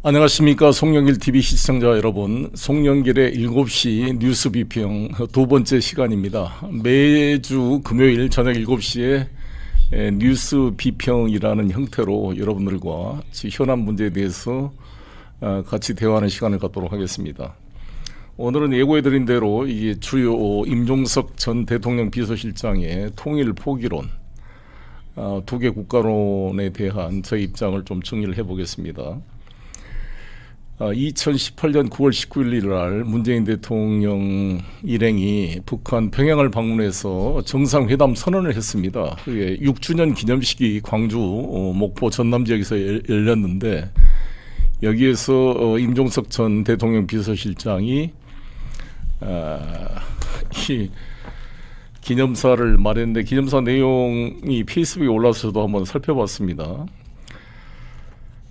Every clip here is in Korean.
안녕하십니까. 송영길TV 시청자 여러분, 송영길의 7시 뉴스 비평 두 번째 시간입니다. 매주 금요일 저녁 7시에 뉴스 비평이라는 형태로 여러분들과 현안 문제에 대해서 같이 대화하는 시간을 갖도록 하겠습니다. 오늘은 예고해드린 대로 이게 주요 임종석 전 대통령 비서실장의 통일 포기론, 두 개 국가론에 대한 저희 입장을 좀 정리를 해보겠습니다. 2018년 9월 19일 날 문재인 대통령 일행이 북한 평양을 방문해서 정상회담 선언을 했습니다. 그게 6주년 기념식이 광주 목포 전남 지역에서 열렸는데, 여기에서 임종석 전 대통령 비서실장이 이 기념사를 말했는데, 기념사 내용이 페이스북에 올라와서도 한번 살펴봤습니다.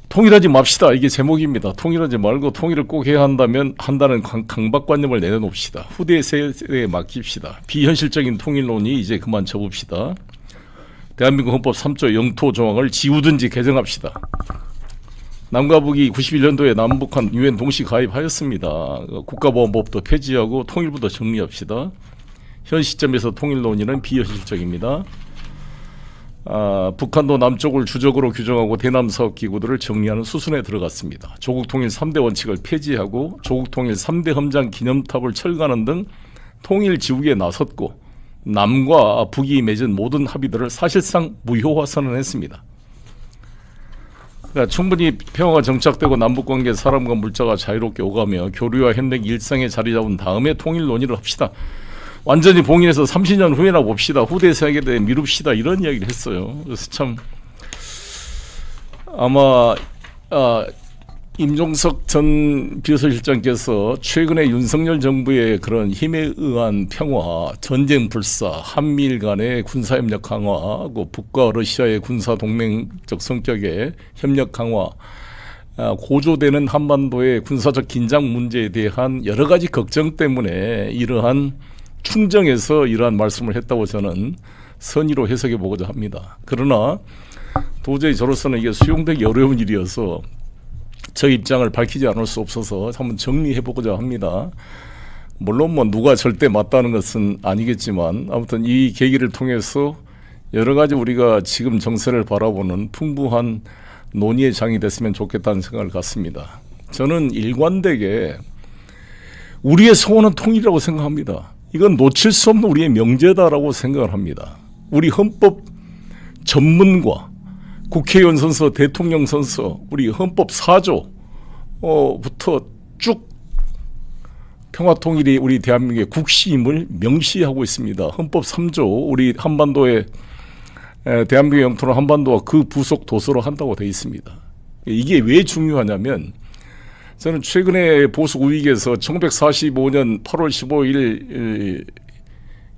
통일하지 맙시다, 이게 제목입니다. 통일하지 말고 통일을 꼭 해야 한다면 한다는 강박관념을 내려놓읍시다. 후대 세대에 맡깁시다. 비현실적인 통일론이 이제 그만 접읍시다. 대한민국 헌법 3조 영토 조항을 지우든지 개정합시다. 남과 북이 91년도에 남북한 유엔 동시 가입하였습니다. 국가보안법도 폐지하고 통일부도 정리합시다. 현 시점에서 통일 논의는 비현실적입니다. 북한도 남쪽을 주적으로 규정하고 대남 사업 기구들을 정리하는 수순에 들어갔습니다. 조국 통일 3대 원칙을 폐지하고 조국 통일 3대 헌장 기념탑을 철거하는 등 통일 지우기에 나섰고, 남과 북이 맺은 모든 합의들을 사실상 무효화 선언했습니다. 그러니까 충분히 평화가 정착되고 남북관계 사람과 물자가 자유롭게 오가며 교류와 협력 일상에 자리 잡은 다음에 통일 논의를 합시다. 완전히 봉인해서 30년 후에나 봅시다. 후대 세대에 미룹시다. 이런 이야기를 했어요. 그래서 참 아마 임종석 전 비서실장께서 최근에 윤석열 정부의 그런 힘에 의한 평화, 전쟁 불사, 한미일 간의 군사협력 강화, 북과 러시아의 군사동맹적 성격의 협력 강화, 고조되는 한반도의 군사적 긴장 문제에 대한 여러 가지 걱정 때문에 이러한 충정에서 이러한 말씀을 했다고 저는 선의로 해석해 보고자 합니다. 그러나 도저히 저로서는 이게 수용되기 어려운 일이어서 저 입장을 밝히지 않을 수 없어서 한번 정리해 보고자 합니다. 물론 누가 절대 맞다는 것은 아니겠지만, 아무튼 이 계기를 통해서 여러 가지 우리가 지금 정세를 바라보는 풍부한 논의의 장이 됐으면 좋겠다는 생각을 갖습니다. 저는 일관되게 우리의 소원은 통일이라고 생각합니다. 이건 놓칠 수 없는 우리의 명제다라고 생각을 합니다. 우리 헌법 전문가, 국회의원 선서, 대통령 선서, 우리 헌법 4조부터 쭉 평화통일이 우리 대한민국의 국시임을 명시하고 있습니다. 헌법 3조, 우리 한반도의 대한민국의 영토는 한반도와 그 부속 도서로 한다고 되어 있습니다. 이게 왜 중요하냐면, 저는 최근에 보수 우익에서 1945년 8월 15일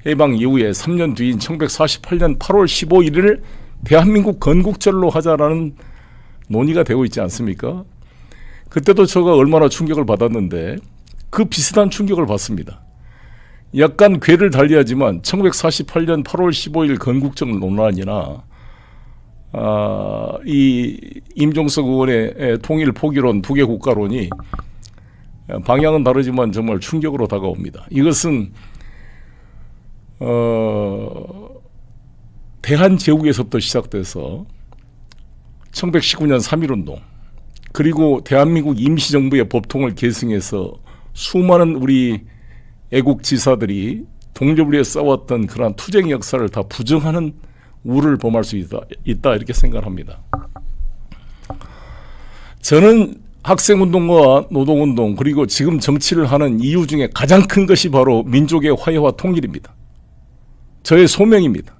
해방 이후에 3년 뒤인 1948년 8월 15일을 대한민국 건국절로 하자라는 논의가 되고 있지 않습니까? 그때도 제가 얼마나 충격을 받았는데 그 비슷한 충격을 받습니다. 약간 궤를 달리하지만 1948년 8월 15일 건국절 논란이나 이 임종석 의원의 통일 포기론, 두 개 국가론이 방향은 다르지만 정말 충격으로 다가옵니다. 이것은 대한제국에서부터 시작돼서 1919년 3.1운동, 그리고 대한민국 임시정부의 법통을 계승해서 수많은 우리 애국지사들이 독립을 위해 싸웠던 그러한 투쟁 역사를 다 부정하는 우를 범할 수 있다 이렇게 생각합니다. 저는 학생운동과 노동운동, 그리고 지금 정치를 하는 이유 중에 가장 큰 것이 바로 민족의 화해와 통일입니다. 저의 소명입니다.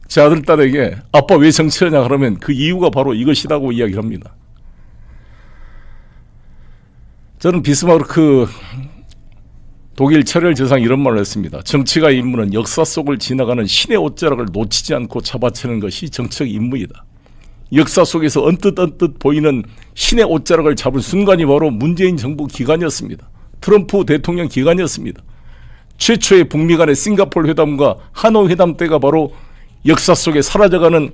제 아들, 딸에게 아빠 왜 정치하냐 그러면 그 이유가 바로 이것이라고 이야기를 합니다. 저는 비스마르크 독일 철혈 재상 이런 말을 했습니다. 정치가의 임무는 역사 속을 지나가는 신의 옷자락을 놓치지 않고 잡아채는 것이 정치적 임무이다. 역사 속에서 언뜻 보이는 신의 옷자락을 잡은 순간이 바로 문재인 정부 기간이었습니다. 트럼프 대통령 기간이었습니다. 최초의 북미 간의 싱가포르 회담과 하노이 회담 때가 바로 역사 속에 사라져가는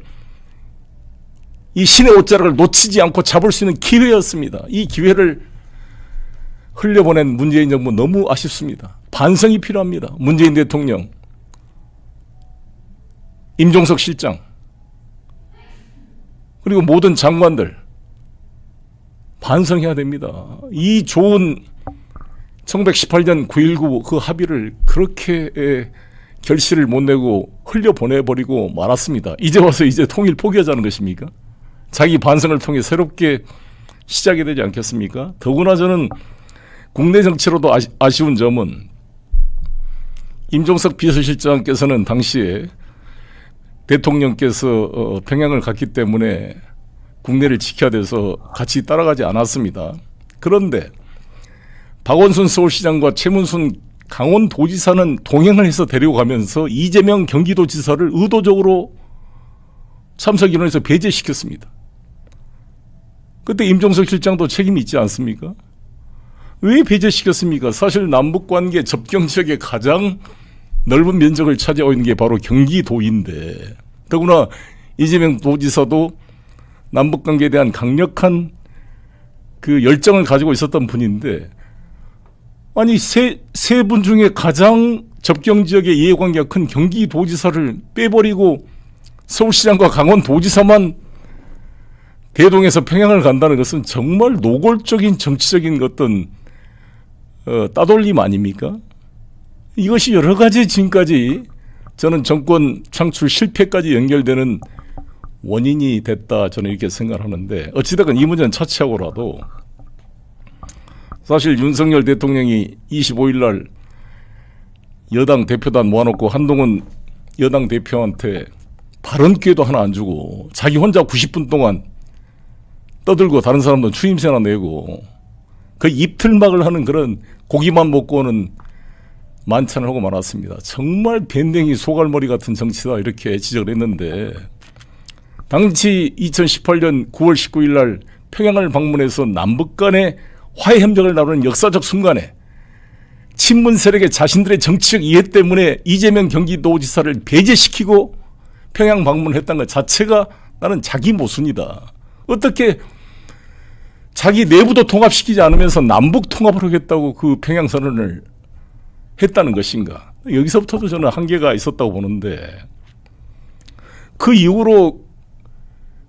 이 신의 옷자락을 놓치지 않고 잡을 수 있는 기회였습니다. 이 기회를 흘려보낸 문재인 정부 너무 아쉽습니다. 반성이 필요합니다. 문재인 대통령, 임종석 실장, 그리고 모든 장관들 반성해야 됩니다. 이 좋은 1918년 9.19 그 합의를 그렇게 결실을 못 내고 흘려보내버리고 말았습니다. 이제 와서 이제 통일 포기하자는 것입니까? 자기 반성을 통해 새롭게 시작이 되지 않겠습니까? 더구나 저는 국내 정치로도 아쉬운 점은 임종석 비서실장께서는 당시에 대통령께서 평양을 갔기 때문에 국내를 지켜야 돼서 같이 따라가지 않았습니다. 그런데 박원순 서울시장과 최문순 강원도지사는 동행을 해서 데리고 가면서 이재명 경기도지사를 의도적으로 참석인원에서 배제시켰습니다. 그때 임종석 실장도 책임이 있지 않습니까? 왜 배제시켰습니까? 사실 남북관계 접경 지역의 가장 넓은 면적을 차지하고 있는 게 바로 경기도인데, 더구나 이재명 도지사도 남북관계에 대한 강력한 그 열정을 가지고 있었던 분인데, 아니 세 분 중에 가장 접경 지역의 이해관계가 큰 경기도지사를 빼버리고 서울시장과 강원도지사만 대동해서 평양을 간다는 것은 정말 노골적인 정치적인 어떤 따돌림 아닙니까? 이것이 여러 가지 지금까지 저는 정권 창출 실패까지 연결되는 원인이 됐다, 저는 이렇게 생각하는데, 어찌됐건 이 문제는 차치하고라도 사실 윤석열 대통령이 25일 날 여당 대표단 모아놓고 한동훈 여당 대표한테 발언 기회도 하나 안 주고 자기 혼자 90분 동안 떠들고 다른 사람들은 추임새나 내고 그 입틀막을 하는 그런 고기만 먹고 오는 만찬을 하고 말았습니다. 정말 밴댕이 소갈머리 같은 정치다, 이렇게 지적을 했는데, 당시 2018년 9월 19일 날 평양을 방문해서 남북 간의 화해 협력을 나누는 역사적 순간에 친문 세력의 자신들의 정치적 이해 때문에 이재명 경기도지사를 배제시키고 평양 방문했다는 것 자체가 나는 자기 모순이다. 어떻게 자기 내부도 통합시키지 않으면서 남북 통합을 하겠다고 그 평양 선언을 했다는 것인가? 여기서부터도 저는 한계가 있었다고 보는데, 그 이후로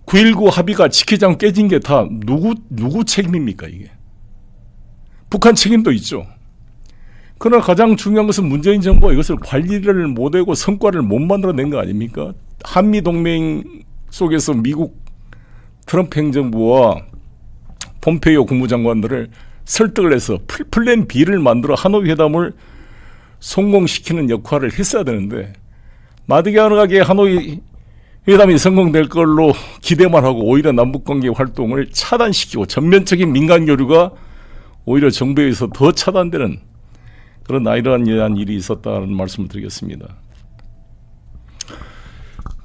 9.19 합의가 지키지 않고 깨진 게 다 누구 책임입니까, 이게? 북한 책임도 있죠. 그러나 가장 중요한 것은 문재인 정부가 이것을 관리를 못하고 성과를 못 만들어낸 거 아닙니까? 한미동맹 속에서 미국 트럼프 행정부와 폼페이오 국무장관들을 설득을 해서 플랜 B를 만들어 하노이 회담을 성공시키는 역할을 했어야 되는데, 마디가르하게 하노이 회담이 성공될 걸로 기대만 하고 오히려 남북관계 활동을 차단시키고 전면적인 민간 교류가 오히려 정부에 의해서 더 차단되는 그런 아이러니한 일이 있었다는 말씀을 드리겠습니다.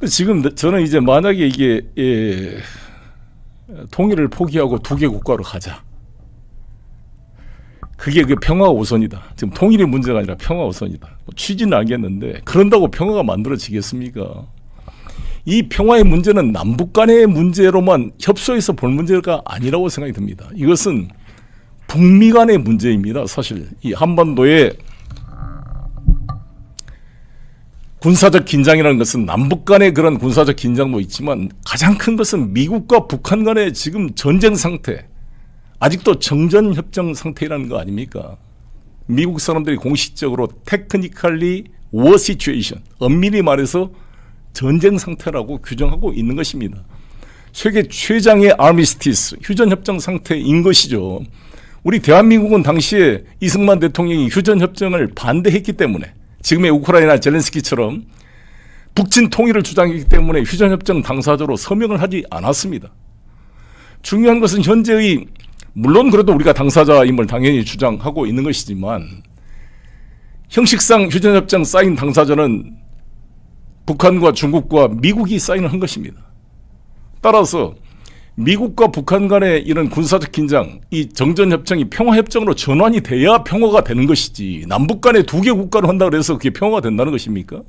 지금 저는 이제 만약에 이게 통일을 포기하고 두 개 국가로 가자, 그게 그 평화 우선이다. 지금 통일의 문제가 아니라 평화 우선이다. 취지는 알겠는데 그런다고 평화가 만들어지겠습니까? 이 평화의 문제는 남북 간의 문제로만 협소해서 볼 문제가 아니라고 생각이 듭니다. 이것은 북미 간의 문제입니다. 사실 이 한반도의 군사적 긴장이라는 것은 남북 간의 그런 군사적 긴장도 있지만 가장 큰 것은 미국과 북한 간의 지금 전쟁 상태, 아직도 정전협정 상태라는 거 아닙니까? 미국 사람들이 공식적으로 테크니컬리 워 시츄에이션, 엄밀히 말해서 전쟁 상태라고 규정하고 있는 것입니다. 세계 최장의 아미스티스, 휴전협정 상태인 것이죠. 우리 대한민국은 당시에 이승만 대통령이 휴전협정을 반대했기 때문에, 지금의 우크라이나 젤렌스키처럼 북진 통일을 주장했기 때문에 휴전협정 당사자로 서명을 하지 않았습니다. 중요한 것은 현재의, 물론 그래도 우리가 당사자임을 당연히 주장하고 있는 것이지만 형식상 휴전협정 사인 당사자는 북한과 중국과 미국이 사인을 한 것입니다. 따라서 미국과 북한 간의 이런 군사적 긴장, 이 정전협정이 평화협정으로 전환이 돼야 평화가 되는 것이지, 남북 간에 두 개 국가로 한다고 해서 그게 평화가 된다는 것입니까?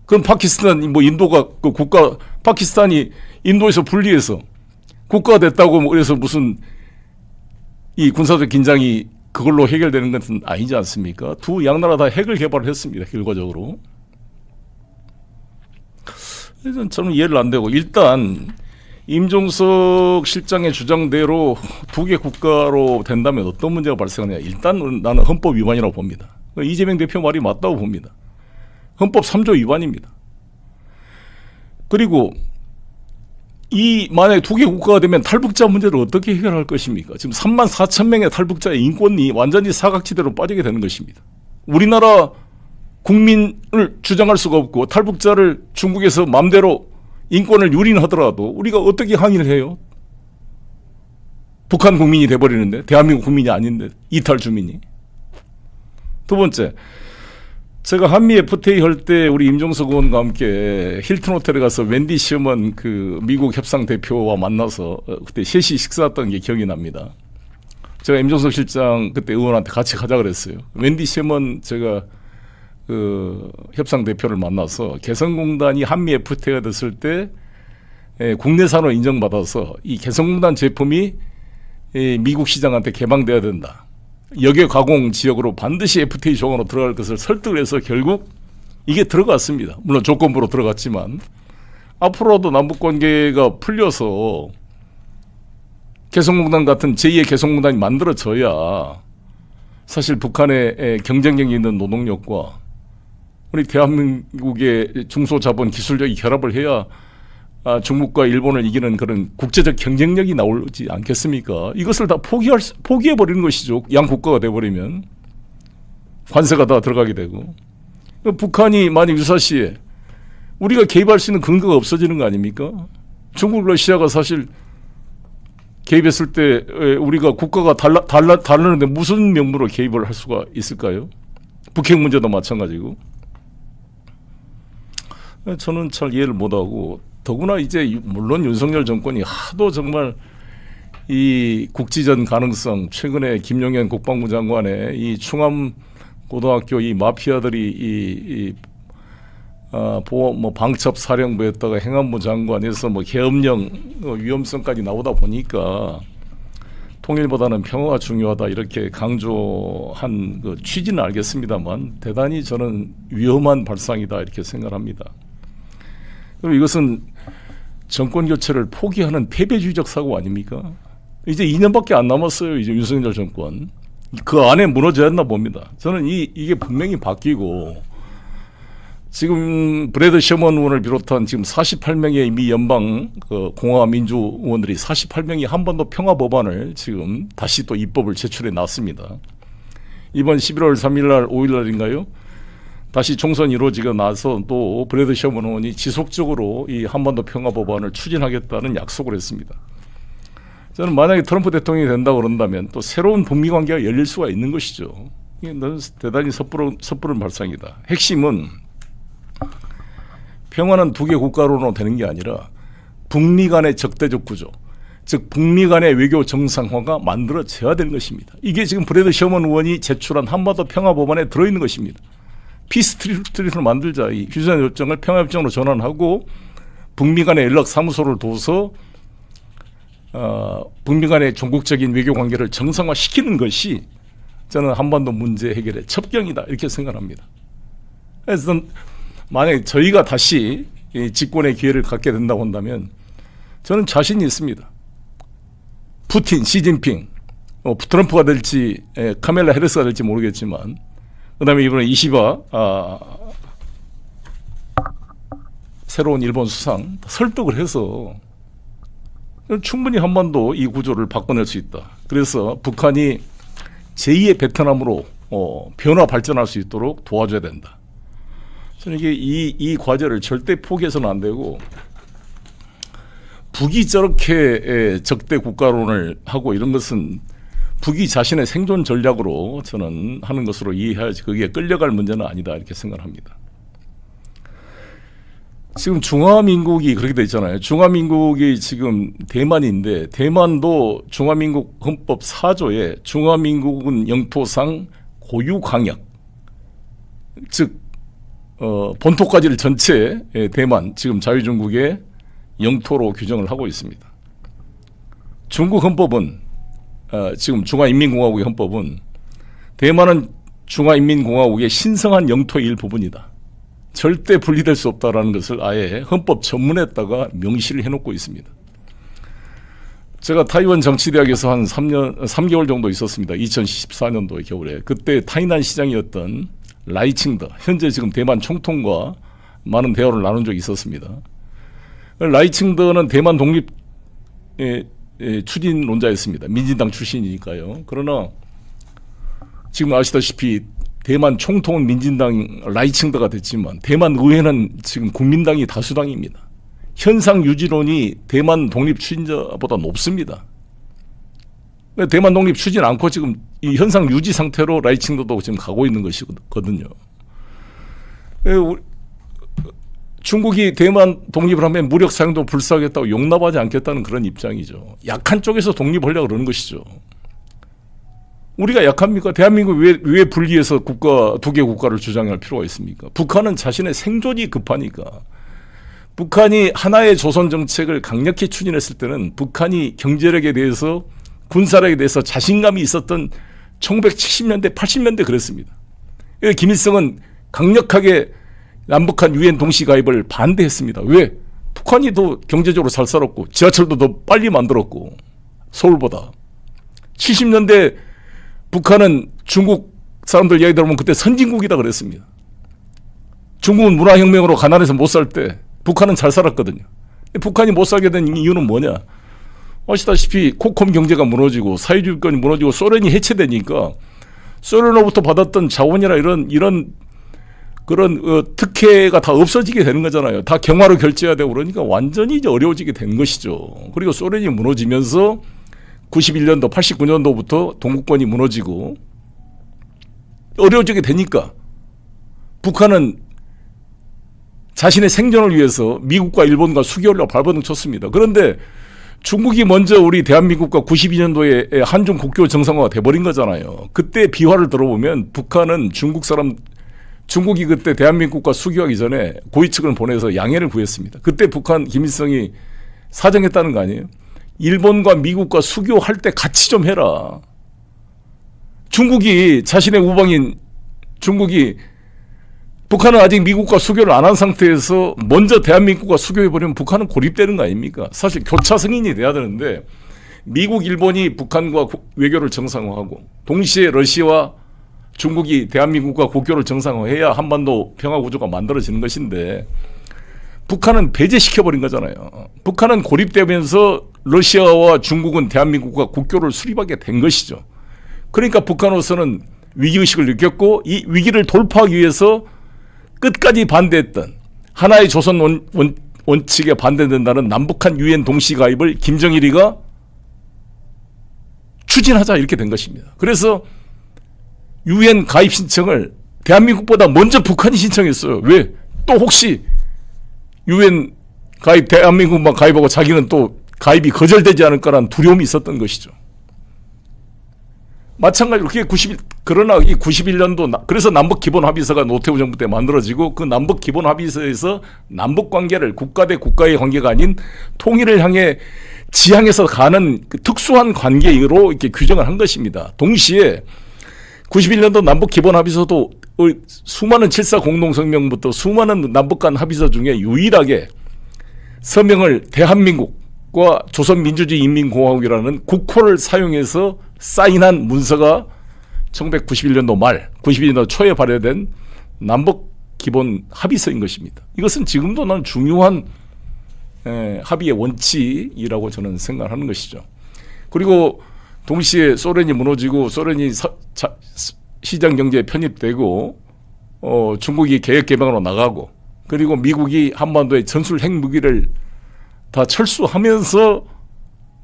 그럼 파키스탄이 뭐 인도가 그 국가 파키스탄이 인도에서 분리해서 국가가 됐다고 뭐 그래서 무슨 이 군사적 긴장이 그걸로 해결되는 것은 아니지 않습니까? 두 양나라 다 핵을 개발을 했습니다. 결과적으로. 그래서 저는 이해를 안 되고 일단 임종석 실장의 주장대로 두 개 국가로 된다면 어떤 문제가 발생하느냐. 일단 나는 헌법 위반이라고 봅니다. 이재명 대표 말이 맞다고 봅니다. 헌법 3조 위반입니다. 그리고 이 만약에 두 개 국가가 되면 탈북자 문제를 어떻게 해결할 것입니까? 지금 3만 4천 명의 탈북자의 인권이 완전히 사각지대로 빠지게 되는 것입니다. 우리나라 국민을 주장할 수가 없고 탈북자를 중국에서 마음대로 인권을 유린하더라도 우리가 어떻게 항의를 해요? 북한 국민이 돼버리는데 대한민국 국민이 아닌데 이탈 주민이. 두 번째, 제가 한미 FTA 할 때 우리 임종석 의원과 함께 힐튼 호텔에 가서 웬디 셔먼 그 미국 협상 대표와 만나서 그때 셋이 식사했던 게 기억이 납니다. 제가 임종석 실장 그때 의원한테 같이 가자 그랬어요. 웬디 셔먼 제가 그 협상 대표를 만나서 개성공단이 한미 FTA가 됐을 때 국내산으로 인정받아서 이 개성공단 제품이 미국 시장한테 개방돼야 된다. 역외 가공 지역으로 반드시 FTA 조항으로 들어갈 것을 설득을 해서 결국 이게 들어갔습니다. 물론 조건부로 들어갔지만 앞으로도 남북관계가 풀려서 개성공단 같은 제2의 개성공단이 만들어져야 사실 북한의 경쟁력이 있는 노동력과 우리 대한민국의 중소자본 기술력이 결합을 해야 중국과 일본을 이기는 그런 국제적 경쟁력이 나오지 않겠습니까? 이것을 다 포기해버리는 것이죠. 양국가가 돼버리면. 관세가 다 들어가게 되고. 북한이 만약 유사시에 우리가 개입할 수 있는 근거가 없어지는 거 아닙니까? 중국, 러시아가 사실 개입했을 때 우리가 국가가 다르는데 무슨 명분으로 개입을 할 수가 있을까요? 북핵 문제도 마찬가지고. 저는 잘 이해를 못하고 더구나 이제 물론 윤석열 정권이 하도 정말 이 국지전 가능성 최근에 김용현 국방부 장관의 이 충암 고등학교 이 마피아들이 뭐 방첩 사령부였다가 행안부 장관에서 뭐 계엄령 위험성까지 나오다 보니까 통일보다는 평화가 중요하다 이렇게 강조한 그 취지는 알겠습니다만 대단히 저는 위험한 발상이다 이렇게 생각합니다. 그리고 이것은 정권 교체를 포기하는 패배주의적 사고 아닙니까? 이제 2년밖에 안 남았어요. 이제 윤석열 정권. 그 안에 무너져야 했나 봅니다. 저는 이게 분명히 바뀌고 지금 브래드 셔먼 의원을 비롯한 지금 48명의 미 연방 그 공화 민주 의원들이 48명이 한 번 더 평화 법안을 지금 다시 또 입법을 제출해 놨습니다. 이번 11월 3일 날 5일 날인가요? 다시 총선이 이루어지고 나서 또 브래드 셔먼 의원이 지속적으로 이 한반도 평화 법안을 추진하겠다는 약속을 했습니다. 저는 만약에 트럼프 대통령이 된다고 그런다면 또 새로운 북미 관계가 열릴 수가 있는 것이죠. 이게 대단히 섣부른 발상이다. 핵심은 평화는 두 개 국가로는 되는 게 아니라 북미 간의 적대적 구조, 즉 북미 간의 외교 정상화가 만들어져야 되는 것입니다. 이게 지금 브래드 셔먼 의원이 제출한 한반도 평화 법안에 들어있는 것입니다. 피스 트리트를 만들자. 이 휴전 협정을 평화협정으로 전환하고 북미 간의 연락 사무소를 둬서 북미 간의 종국적인 외교 관계를 정상화시키는 것이 저는 한반도 문제 해결의 첩경이다 이렇게 생각합니다. 그래서 만약에 저희가 다시 집권의 기회를 갖게 된다고 한다면 저는 자신이 있습니다. 푸틴, 시진핑, 트럼프가 될지 카멜라 해리스가 될지 모르겠지만 그다음에 이번에 이시바 새로운 일본 수상 설득을 해서 충분히 한반도 이 구조를 바꿔낼 수 있다. 그래서 북한이 제2의 베트남으로 변화 발전할 수 있도록 도와줘야 된다. 저는 이게 이 과제를 절대 포기해서는 안 되고 북이 저렇게 적대 국가론을 하고 이런 것은 북이 자신의 생존 전략으로 저는 하는 것으로 이해해야지 그게 끌려갈 문제는 아니다 이렇게 생각합니다. 지금 중화민국이 그렇게 돼 있잖아요. 중화민국이 지금 대만인데 대만도 중화민국 헌법 4조에 중화민국은 영토상 고유 강약 즉 본토까지를 전체 대만 지금 자유중국의 영토로 규정을 하고 있습니다. 중국 헌법은 지금 중화인민공화국의 헌법은 대만은 중화인민공화국의 신성한 영토의 일부분이다. 절대 분리될 수 없다라는 것을 아예 헌법 전문에다가 명시를 해놓고 있습니다. 제가 타이완 정치대학에서 한 3개월 정도 있었습니다. 2014년도의 겨울에. 그때 타이난 시장이었던 라이칭더, 현재 지금 대만 총통과 많은 대화를 나눈 적이 있었습니다. 라이칭더는 대만 독립 추진론자였습니다. 민진당 출신이니까요. 그러나 지금 아시다시피 대만 총통은 민진당 라이칭더가 됐지만 대만 의회는 지금 국민당이 다수당입니다. 현상 유지론이 대만 독립 추진자보다 높습니다. 대만 독립 추진 않고 지금 이 현상 유지 상태로 라이칭더도 지금 가고 있는 것이거든요. 중국이 대만 독립을 하면 무력 사용도 불사하겠다고 용납하지 않겠다는 그런 입장이죠. 약한 쪽에서 독립하려고 그러는 것이죠. 우리가 약합니까? 대한민국 왜 분리해서 두 개 국가를 주장할 필요가 있습니까? 북한은 자신의 생존이 급하니까. 북한이 하나의 조선 정책을 강력히 추진했을 때는 북한이 경제력에 대해서 군사력에 대해서 자신감이 있었던 1970년대, 80년대 그랬습니다. 김일성은 강력하게 남북한 유엔 동시 가입을 반대했습니다. 왜? 북한이 더 경제적으로 잘 살았고 지하철도 더 빨리 만들었고 서울보다. 70년대 북한은 중국 사람들 이야기 들어보면 그때 선진국이다 그랬습니다. 중국은 문화혁명으로 가난해서 못 살 때 북한은 잘 살았거든요. 북한이 못 살게 된 이유는 뭐냐? 아시다시피 코컴 경제가 무너지고 사회주의권이 무너지고 소련이 해체되니까 소련으로부터 받았던 자원이나 이런 그런 특혜가 다 없어지게 되는 거잖아요. 다 경화로 결제해야 되고 그러니까 완전히 이제 어려워지게 된 것이죠. 그리고 소련이 무너지면서 91년도, 89년도부터 동구권이 무너지고 어려워지게 되니까 북한은 자신의 생존을 위해서 미국과 일본과 수교하려고 발버둥 쳤습니다. 그런데 중국이 먼저 우리 대한민국과 92년도에 한중 국교 정상화가 돼버린 거잖아요. 그때 비화를 들어보면 북한은 중국이 그때 대한민국과 수교하기 전에 고위 측을 보내서 양해를 구했습니다. 그때 북한 김일성이 사정했다는 거 아니에요? 일본과 미국과 수교할 때 같이 좀 해라. 중국이 자신의 우방인 중국이 북한은 아직 미국과 수교를 안 한 상태에서 먼저 대한민국과 수교해버리면 북한은 고립되는 거 아닙니까? 사실 교차 승인이 돼야 되는데 미국, 일본이 북한과 외교를 정상화하고 동시에 러시아와 중국이 대한민국과 국교를 정상화해야 한반도 평화구조가 만들어지는 것인데 북한은 배제시켜버린 거잖아요. 북한은 고립되면서 러시아와 중국은 대한민국과 국교를 수립하게 된 것이죠. 그러니까 북한으로서는 위기의식을 느꼈고 이 위기를 돌파하기 위해서 끝까지 반대했던 하나의 조선 원칙에 반대된다는 남북한 유엔 동시 가입을 김정일이가 추진하자 이렇게 된 것입니다. 그래서 유엔 가입 신청을 대한민국보다 먼저 북한이 신청했어요. 왜? 또 혹시 유엔 가입 대한민국만 가입하고 자기는 또 가입이 거절되지 않을까라는 두려움이 있었던 것이죠. 마찬가지로 그러나 이 91년도 그래서 남북 기본 합의서가 노태우 정부 때 만들어지고 그 남북 기본 합의서에서 남북 관계를 국가 대 국가의 관계가 아닌 통일을 향해 지향해서 가는 그 특수한 관계로 이렇게 규정을 한 것입니다. 동시에 91년도 남북 기본 합의서도 수많은 7.4 공동성명부터 수많은 남북 간 합의서 중에 유일하게 서명을 대한민국과 조선민주주의 인민공화국이라는 국호를 사용해서 사인한 문서가 1991년도 말, 92년도 초에 발효된 남북 기본 합의서인 것입니다. 이것은 지금도 나는 중요한 합의의 원칙이라고 저는 생각하는 것이죠. 그리고 동시에 소련이 무너지고 소련이 시장 경제에 편입되고 중국이 계획 개방으로 나가고 그리고 미국이 한반도에 전술 핵무기를 다 철수하면서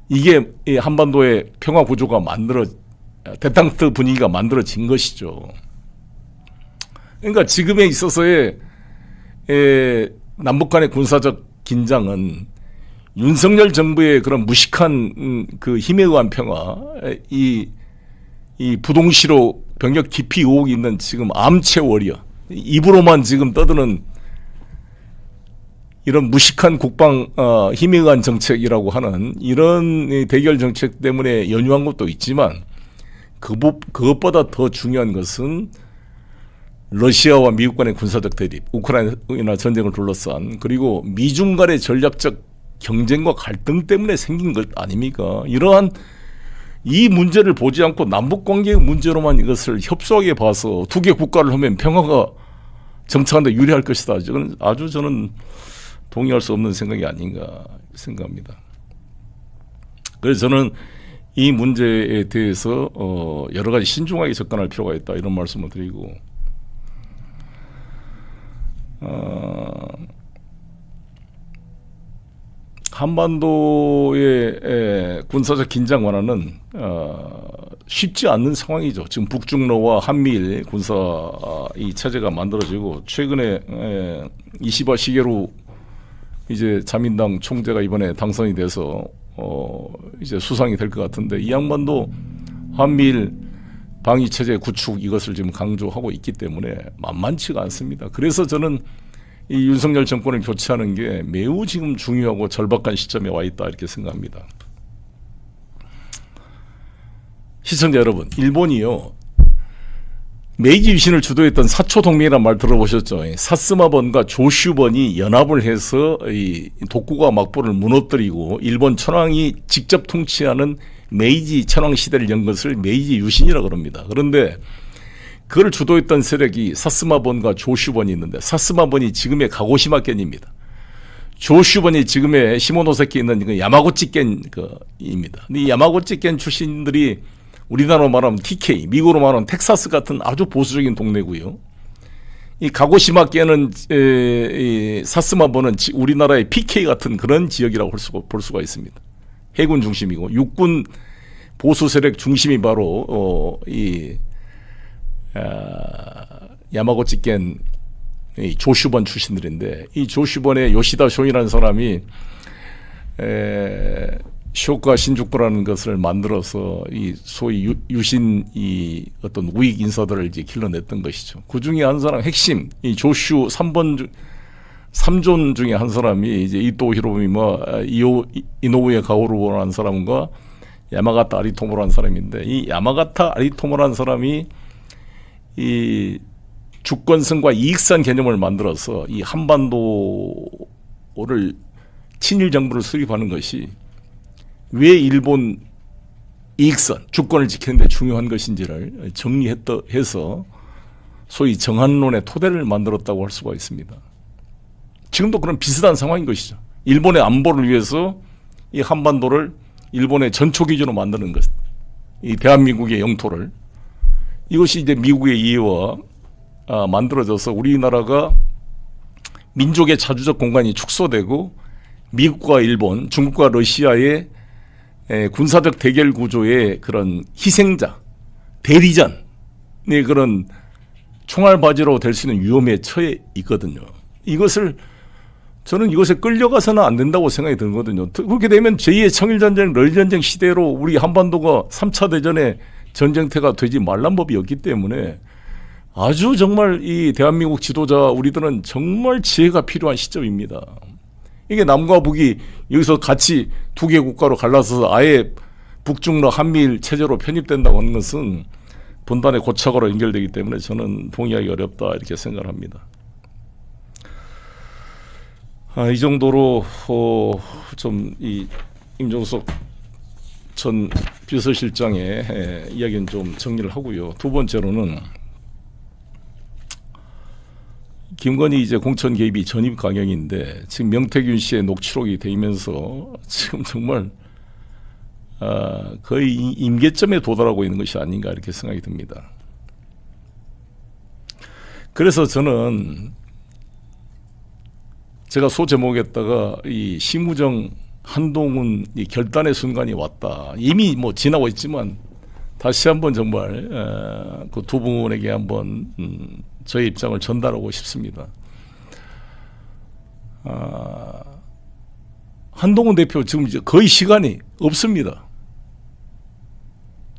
이게 한반도의 평화 구조가 데탕트 분위기가 만들어진 것이죠. 그러니까 지금에 있어서의 남북 간의 군사적 긴장은 윤석열 정부의 그런 무식한 그 힘에 의한 평화, 이 부동시로 병력 기피 의혹이 있는 지금 암체 워리어, 입으로만 지금 떠드는 이런 무식한 국방 힘에 의한 정책이라고 하는 이런 대결 정책 때문에 연유한 것도 있지만 그것보다 더 중요한 것은 러시아와 미국 간의 군사적 대립, 우크라이나 전쟁을 둘러싼 그리고 미중 간의 전략적 경쟁과 갈등 때문에 생긴 것 아닙니까? 이러한 이 문제를 보지 않고 남북관계의 문제로만 이것을 협소하게 봐서 두 개 국가를 하면 평화가 정착하는 데 유리할 것이다. 이건 아주 저는 동의할 수 없는 생각이 아닌가 생각합니다. 그래서 저는 이 문제에 대해서 여러 가지 신중하게 접근할 필요가 있다 이런 말씀을 드리고 한반도의 군사적 긴장 완화는 쉽지 않는 상황이죠. 지금 북중러와 한미일 군사 이 체제가 만들어지고 최근에 이시바 시게루 이제 자민당 총재가 이번에 당선이 돼서 이제 수상이 될 것 같은데 이 양반도 한미일 방위 체제 구축 이것을 지금 강조하고 있기 때문에 만만치가 않습니다. 그래서 저는 이 윤석열 정권을 교체하는 게 매우 지금 중요하고 절박한 시점에 와 있다 이렇게 생각합니다. 시청자 여러분, 일본이요 메이지 유신을 주도했던 사초 동맹이라는 말 들어보셨죠? 사스마번과 조슈번이 연합을 해서 이 독고가 막부를 무너뜨리고 일본 천황이 직접 통치하는 메이지 천황 시대를 연 것을 메이지 유신이라고 그럽니다. 그런데 그걸 주도했던 세력이 사스마번과 조슈번이 있는데 사스마번이 지금의 가고시마겐입니다. 조슈번이 지금의 시모노세키에 있는 그 야마구치겐입니다. 이 야마구치겐 출신들이 우리나라로 말하면 TK, 미국으로 말하면 텍사스 같은 아주 보수적인 동네고요. 이 가고시마겐은 사스마번은 우리나라의 PK 같은 그런 지역이라고 볼 수가 있습니다. 해군 중심이고 육군 보수 세력 중심이 바로 야마구치겐 조슈번 출신들인데 이 조슈번의 요시다 쇼이라는 사람이 쇼카 신주쿠라는 것을 만들어서 이 소위 유신 이 어떤 우익 인사들을 이제 길러냈던 것이죠. 그 중에 한 사람 핵심 이 조슈 3존 중에 한 사람이 이제 이토 히로미마 이노우에 가오루라는 사람과 야마가타 아리토모라는 사람인데 이 야마가타 아리토모라는 사람이 이 주권성과 이익선 개념을 만들어서 이 한반도를 친일 정부를 수립하는 것이 왜 일본 이익선, 주권을 지키는 데 중요한 것인지를 정리해서 소위 정한론의 토대를 만들었다고 할 수가 있습니다. 지금도 그런 비슷한 상황인 것이죠. 일본의 안보를 위해서 이 한반도를 일본의 전초기준으로 만드는 것, 이 대한민국의 영토를 이것이 이제 미국의 이해와 만들어져서 우리나라가 민족의 자주적 공간이 축소되고 미국과 일본, 중국과 러시아의 군사적 대결 구조의 그런 희생자, 대리전의 그런 총알바지로 될 수 있는 위험에 처해 있거든요. 저는 이것에 끌려가서는 안 된다고 생각이 들거든요. 그렇게 되면 제2의 청일전쟁, 러일전쟁 시대로 우리 한반도가 3차 대전의 전쟁터가 되지 말란 법이었기 때문에 아주 정말 이 대한민국 지도자 우리들은 정말 지혜가 필요한 시점입니다. 이게 남과 북이 여기서 같이 두 개 국가로 갈라서서 아예 북중러 한미일 체제로 편입된다고 하는 것은 분단의 고착으로 연결되기 때문에 저는 동의하기 어렵다 이렇게 생각을 합니다. 이 정도로 좀 이 임종석 전 비서실장의 이야기는 좀 정리를 하고요. 두 번째로는 김건희 이제 공천 개입이 전입 강행인데 지금 명태균 씨의 녹취록이 되면서 지금 정말 거의 임계점에 도달하고 있는 것이 아닌가 이렇게 생각이 듭니다. 그래서 저는 제가 소제목에다가 이 심우정 한동훈 이 결단의 순간이 왔다. 이미 뭐 지나고 있지만 다시 한번 정말 그 두 분에게 한번 저의 입장을 전달하고 싶습니다. 한동훈 대표 지금 이제 거의 시간이 없습니다.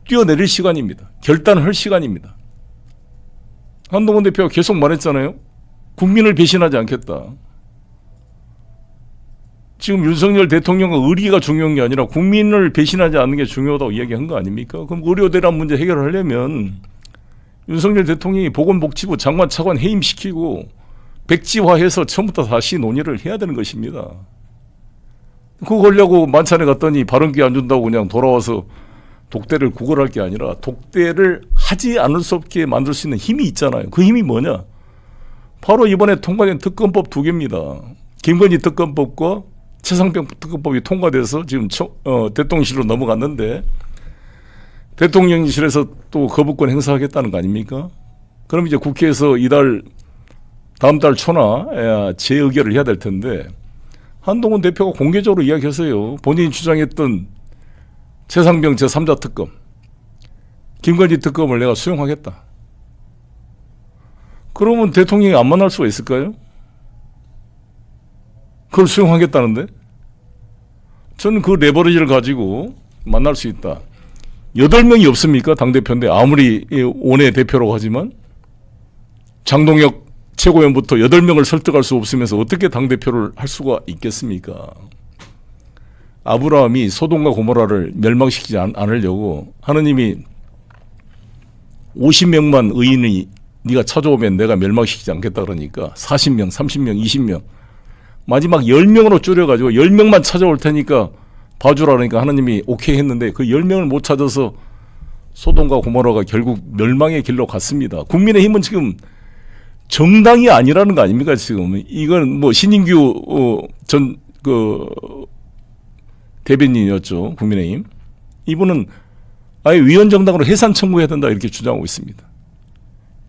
뛰어내릴 시간입니다. 결단을 할 시간입니다. 한동훈 대표가 계속 말했잖아요. 국민을 배신하지 않겠다. 지금 윤석열 대통령과 의리가 중요한 게 아니라 국민을 배신하지 않는 게 중요하다고 이야기한 거 아닙니까? 그럼 의료 대란 문제 해결하려면 윤석열 대통령이 보건복지부 장관 차관 해임시키고 백지화해서 처음부터 다시 논의를 해야 되는 것입니다. 그거 하려고 만찬에 갔더니 발언기 안 준다고 그냥 돌아와서 독대를 구걸할 게 아니라 독대를 하지 않을 수 없게 만들 수 있는 힘이 있잖아요. 그 힘이 뭐냐? 바로 이번에 통과된 특검법 2개입니다. 김건희 특검법과 최상병 특검법이 통과돼서 지금 대통령실로 넘어갔는데 대통령실에서 또 거부권 행사하겠다는 거 아닙니까? 그럼 이제 국회에서 다음 달 초나 재의결을 해야 될 텐데 한동훈 대표가 공개적으로 이야기했어요. 본인이 주장했던 최상병 제3자 특검, 김건희 특검을 내가 수용하겠다. 그러면 대통령이 안 만날 수가 있을까요? 그걸 수용하겠다는데? 저는 그 레버리지를 가지고 만날 수 있다. 8명이 없습니까? 당대표인데 아무리 원외 대표라고 하지만 장동혁 최고위원부터 8명을 설득할 수 없으면서 어떻게 당대표를 할 수가 있겠습니까? 아브라함이 소돔과 고모라를 멸망시키지 않으려고 하느님이 50명만 의인이 네가 찾아오면 내가 멸망시키지 않겠다 그러니까 40명, 30명, 20명 마지막 10명으로 줄여가지고 10명만 찾아올 테니까 봐주라니까 하느님이 오케이 했는데 그 10명을 못 찾아서 소돔과 고모라가 결국 멸망의 길로 갔습니다. 국민의힘은 지금 정당이 아니라는 거 아닙니까? 지금 이건 뭐 신인규 전 대변인이었죠. 국민의힘. 이분은 아예 위원정당으로 해산 청구해야 된다 이렇게 주장하고 있습니다.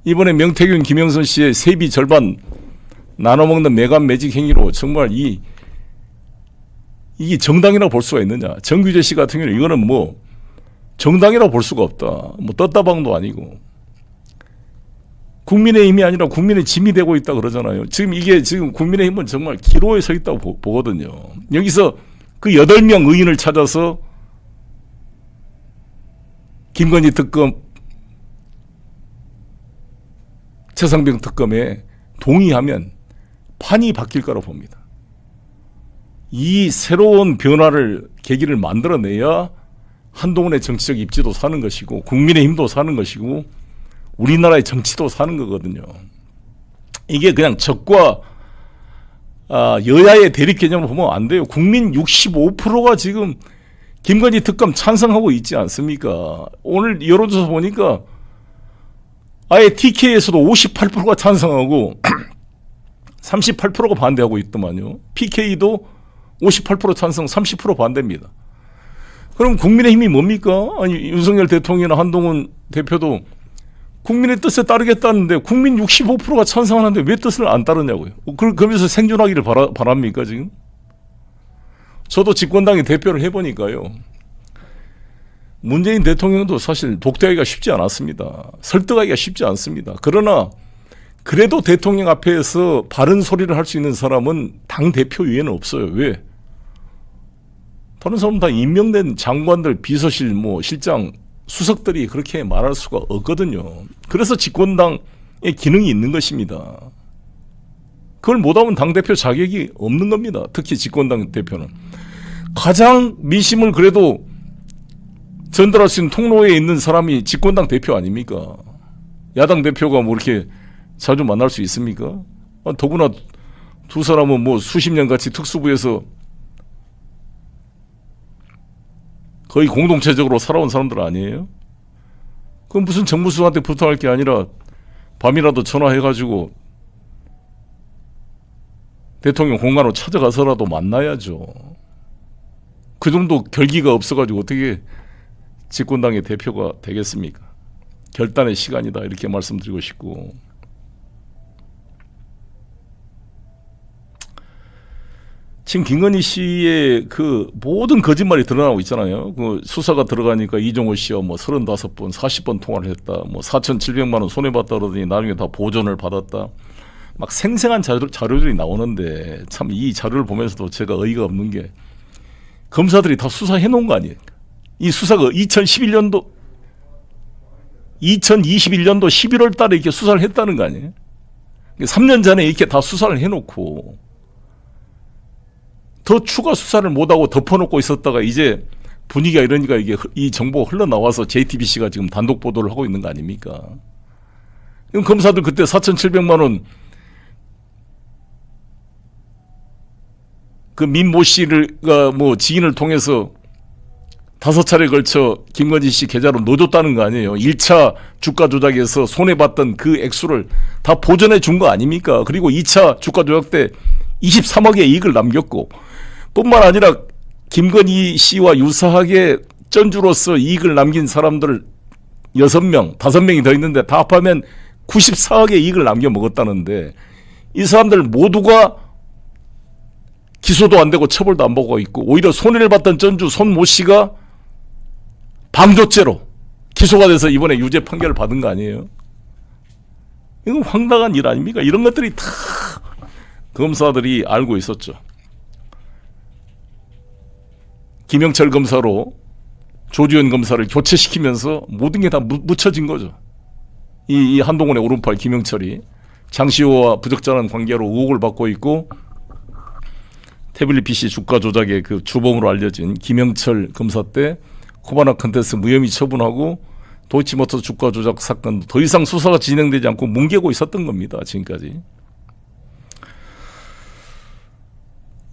이번에 명태균, 김영선 씨의 세비 절반 나눠먹는 매간 매직 행위로 정말 이게 정당이라고 볼 수가 있느냐. 정규재 씨 같은 경우는 이거는 뭐 정당이라고 볼 수가 없다. 뭐 떴다방도 아니고. 국민의힘이 아니라 국민의 짐이 되고 있다 그러잖아요. 지금 국민의힘은 정말 기로에 서 있다고 보거든요. 여기서 그 8명 의인을 찾아서 김건희 특검, 최상병 특검에 동의하면 판이 바뀔 거라고 봅니다. 이 새로운 변화를 계기를 만들어내야 한동훈의 정치적 입지도 사는 것이고 국민의힘도 사는 것이고 우리나라의 정치도 사는 거거든요. 이게 그냥 적과 여야의 대립 개념으로 보면 안 돼요. 국민 65%가 지금 김건희 특검 찬성하고 있지 않습니까? 오늘 여론조사 보니까 아예 TK에서도 58%가 찬성하고 38%가 반대하고 있더만요. PK도 58% 찬성, 30% 반대입니다. 그럼 국민의힘이 뭡니까? 아니 윤석열 대통령이나 한동훈 대표도 국민의 뜻에 따르겠다는데 국민 65%가 찬성하는데 왜 뜻을 안 따르냐고요. 그러면서 생존하기를 바랍니까 지금? 저도 집권당의 대표를 해보니까요. 문재인 대통령도 사실 독대하기가 쉽지 않았습니다. 설득하기가 쉽지 않습니다. 그러나 그래도 대통령 앞에서 바른 소리를 할 수 있는 사람은 당대표 위에는 없어요. 왜? 다른 사람은 다 임명된 장관들, 비서실, 실장, 수석들이 그렇게 말할 수가 없거든요. 그래서 집권당의 기능이 있는 것입니다. 그걸 못하면 당대표 자격이 없는 겁니다. 특히 집권당 대표는. 가장 민심을 그래도 전달할 수 있는 통로에 있는 사람이 집권당 대표 아닙니까? 야당 대표가 뭐 이렇게 자주 만날 수 있습니까? 더구나 두 사람은 수십 년 같이 특수부에서 거의 공동체적으로 살아온 사람들 아니에요? 그럼 무슨 정무수한테 부탁할 게 아니라 밤이라도 전화해가지고 대통령 공간으로 찾아가서라도 만나야죠. 그 정도 결기가 없어가지고 어떻게 집권당의 대표가 되겠습니까? 결단의 시간이다 이렇게 말씀드리고 싶고, 지금 김건희 씨의 그 모든 거짓말이 드러나고 있잖아요. 그 수사가 들어가니까 이종호 씨와 35번, 40번 통화를 했다. 4,700만 원 손해봤다 그러더니 나중에 다 보존을 받았다. 막 생생한 자료들이 나오는데 참 이 자료를 보면서도 제가 어이가 없는 게 검사들이 다 수사해 놓은 거 아니에요. 이 수사가 2021년도 11월 달에 이렇게 수사를 했다는 거 아니에요? 3년 전에 이렇게 다 수사를 해놓고 더 추가 수사를 못하고 덮어놓고 있었다가 이제 분위기가 이러니까 이게 이 정보가 흘러나와서 JTBC가 지금 단독 보도를 하고 있는 거 아닙니까? 그럼 검사들 그때 4,700만 원 그 민모 씨가 뭐 지인을 통해서 5차례에 걸쳐 김건희 씨 계좌로 넣어줬다는 거 아니에요. 1차 주가 조작에서 손해봤던 그 액수를 다 보전해 준 거 아닙니까? 그리고 2차 주가 조작 때 23억의 이익을 남겼고 뿐만 아니라 김건희 씨와 유사하게 전주로서 이익을 남긴 사람들 6명, 5명이 더 있는데 다 합하면 94억의 이익을 남겨 먹었다는데 이 사람들 모두가 기소도 안 되고 처벌도 안 받고 있고 오히려 손해를 봤던 전주 손모 씨가 방조죄로 기소가 돼서 이번에 유죄 판결을 받은 거 아니에요? 이건 황당한 일 아닙니까? 이런 것들이 다 검사들이 알고 있었죠. 김영철 검사로 조지현 검사를 교체시키면서 모든 게 다 묻혀진 거죠. 이 한동훈의 오른팔 김영철이 장시호와 부적절한 관계로 의혹을 받고 있고 태블릿 PC 주가 조작의 그 주범으로 알려진 김영철 검사 때 코바나 컨텐츠 무혐의 처분하고 도이치모터 주가 조작 사건도 더 이상 수사가 진행되지 않고 뭉개고 있었던 겁니다. 지금까지.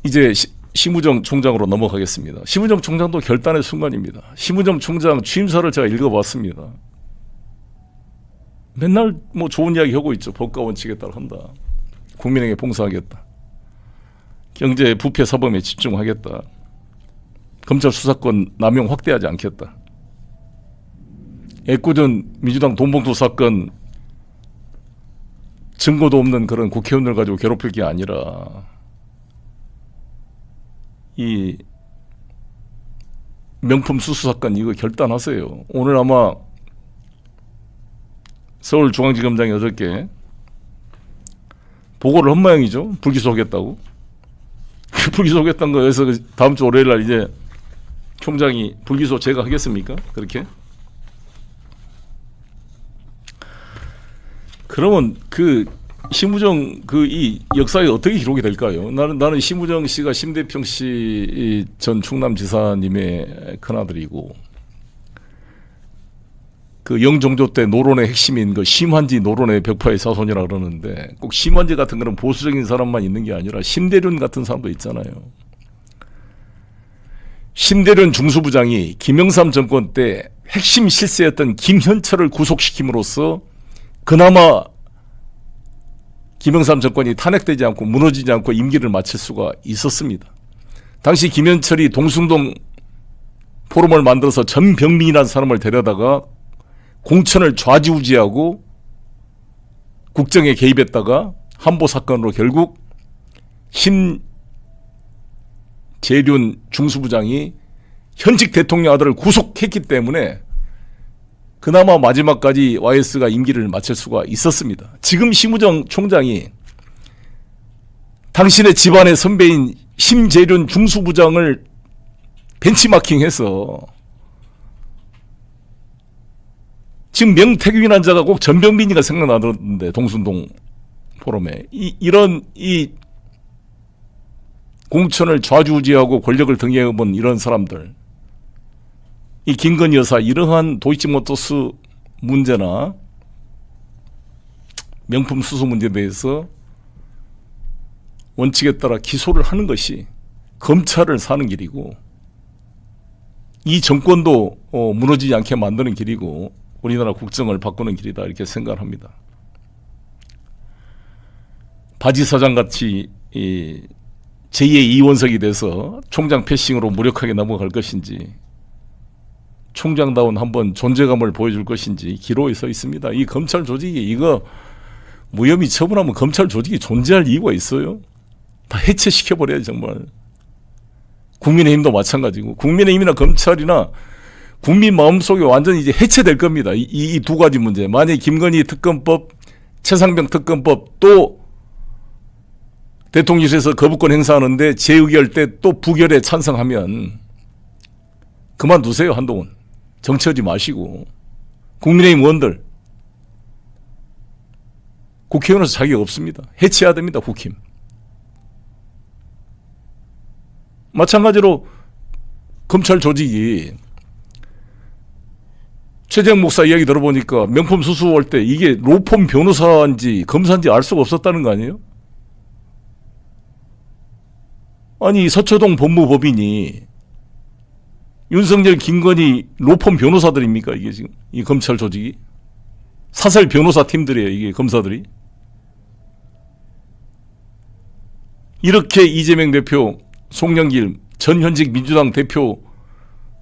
이제 심우정 총장으로 넘어가겠습니다. 심우정 총장도 결단의 순간입니다. 심우정 총장 취임사를 제가 읽어봤습니다. 맨날 뭐 좋은 이야기 하고 있죠. 법과 원칙에 따라 한다. 국민에게 봉사하겠다. 경제 부패 사범에 집중하겠다. 검찰 수사권 남용 확대하지 않겠다. 애꿎은 민주당 돈봉투 사건 증거도 없는 그런 국회의원들 가지고 괴롭힐 게 아니라 이 명품 수수 사건 이거 결단하세요. 오늘 아마 서울중앙지검장이 어저께 보고를 한 모양이죠. 불기소하겠다고. 불기소하겠다는 거에서 다음 주 월요일 날 이제 총장이 불기소 제가 하겠습니까? 그렇게? 그러면 그 심우정 그 이 역사에 어떻게 기록이 될까요? 나는 심우정 씨가 심대평 씨 전 충남지사님의 큰아들이고 그 영종조 때 노론의 핵심인 그 심환지 노론의 벽파의 자손이라 그러는데 꼭 심환지 같은 그런 보수적인 사람만 있는 게 아니라 심대륜 같은 사람도 있잖아요. 심대륜 중수부장이 김영삼 정권 때 핵심 실세였던 김현철을 구속시킴으로써 그나마 김영삼 정권이 탄핵되지 않고 무너지지 않고 임기를 마칠 수가 있었습니다. 당시 김현철이 동숭동 포럼을 만들어서 전병민이라는 사람을 데려다가 공천을 좌지우지하고 국정에 개입했다가 한보 사건으로 결국 심재륜 중수부장이 현직 대통령 아들을 구속했기 때문에 그나마 마지막까지 YS가 임기를 마칠 수가 있었습니다. 지금 심우정 총장이 당신의 집안의 선배인 심재륜 중수부장을 벤치마킹해서 지금 명태균이라는 자가 꼭 전병민이가 생각나던데 동순동 포럼에 이런 공천을 좌지우지하고 권력을 등에업은 이런 사람들 이 김건희 여사 이러한 도이치모터스 문제나 명품 수수 문제에 대해서 원칙에 따라 기소를 하는 것이 검찰을 사는 길이고 이 정권도 무너지지 않게 만드는 길이고 우리나라 국정을 바꾸는 길이다 이렇게 생각을 합니다. 바지사장같이 제2의 이원석이 돼서 총장 패싱으로 무력하게 넘어갈 것인지 총장다운 한번 존재감을 보여줄 것인지 기로에 서 있습니다. 이 검찰 조직이 이거 무혐의 처분하면 검찰 조직이 존재할 이유가 있어요? 다 해체시켜버려요 정말. 국민의힘도 마찬가지고 국민의힘이나 검찰이나 국민 마음속에 완전히 이제 해체될 겁니다. 이 두 가지 문제. 만약에 김건희 특검법, 최상병 특검법 또 대통령실에서 거부권 행사하는데 재의결 때 또 부결에 찬성하면 그만두세요 한동훈. 정치하지 마시고 국민의힘 의원들 국회의원으로서 자격 없습니다. 해체해야 됩니다. 국힘. 마찬가지로 검찰 조직이 최재형 목사 이야기 들어보니까 명품 수수할 때 이게 로펌 변호사인지 검사인지 알 수가 없었다는 거 아니에요? 아니 서초동 법무법인이 윤석열, 김건희 로펌 변호사들입니까? 이게 지금 이 검찰 조직이 사설 변호사 팀들이에요. 이게 검사들이. 이렇게 이재명 대표, 송영길 전 현직 민주당 대표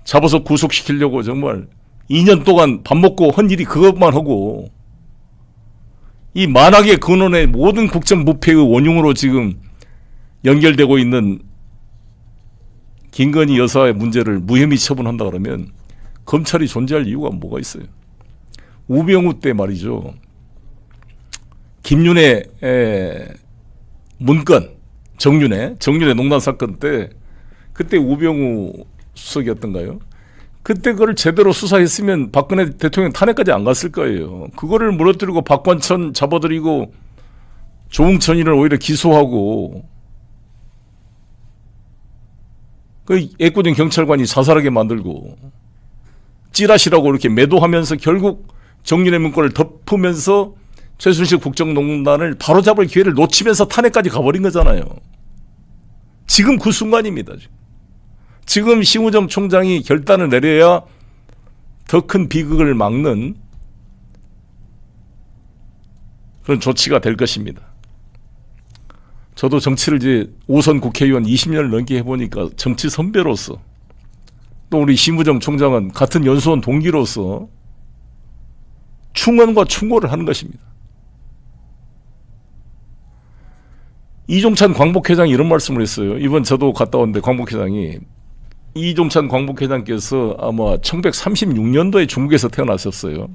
잡아서 구속시키려고 정말 2년 동안 밥 먹고 한 일이 그것만 하고 이 만악의 근원의 모든 국정부패의 원흉으로 지금 연결되고 있는 김건희 여사의 문제를 무혐의 처분한다 그러면 검찰이 존재할 이유가 뭐가 있어요? 우병우 때 말이죠. 김윤혜 문건, 정윤회 농단 사건 때 그때 우병우 수석이었던가요? 그때 그걸 제대로 수사했으면 박근혜 대통령 탄핵까지 안 갔을 거예요. 그거를 무너뜨리고 박관천 잡아들이고 조응천이를 오히려 기소하고 그 애꿎은 경찰관이 자살하게 만들고 찌라시라고 이렇게 매도하면서 결국 정윤회 문건을 덮으면서 최순실 국정농단을 바로잡을 기회를 놓치면서 탄핵까지 가버린 거잖아요. 지금 그 순간입니다. 지금 심우정 총장이 결단을 내려야 더 큰 비극을 막는 그런 조치가 될 것입니다. 저도 정치를 이제 5선 국회의원 20년을 넘게 해보니까 정치 선배로서 또 우리 심우정 총장은 같은 연수원 동기로서 충원과 충고를 하는 것입니다. 이종찬 광복회장이 이런 말씀을 했어요. 이번 저도 갔다 왔는데 광복회장이 이종찬 광복회장께서 아마 1936년도에 중국에서 태어나셨어요.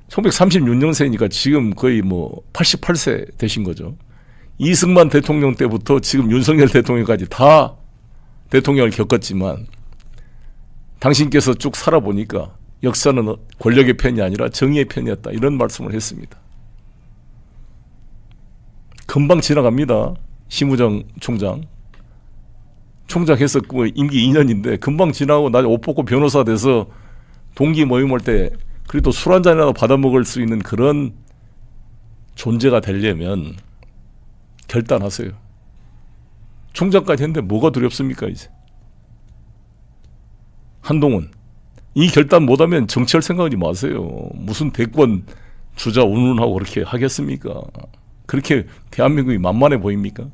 1936년생이니까 지금 거의 뭐 88세 되신 거죠. 이승만 대통령 때부터 지금 윤석열 대통령까지 다 대통령을 겪었지만 당신께서 쭉 살아보니까 역사는 권력의 편이 아니라 정의의 편이었다. 이런 말씀을 했습니다. 금방 지나갑니다. 심우정 총장. 총장해서 임기 2년인데 금방 지나고 나중에 옷 벗고 변호사 돼서 동기 모임 올 때 그래도 술 한 잔이라도 받아 먹을 수 있는 그런 존재가 되려면 결단하세요. 총장까지 했는데 뭐가 두렵습니까 이제. 한동훈 이 결단 못하면 정치할 생각하지 마세요. 무슨 대권 주자 운운하고 그렇게 하겠습니까? 그렇게 대한민국이 만만해 보입니까?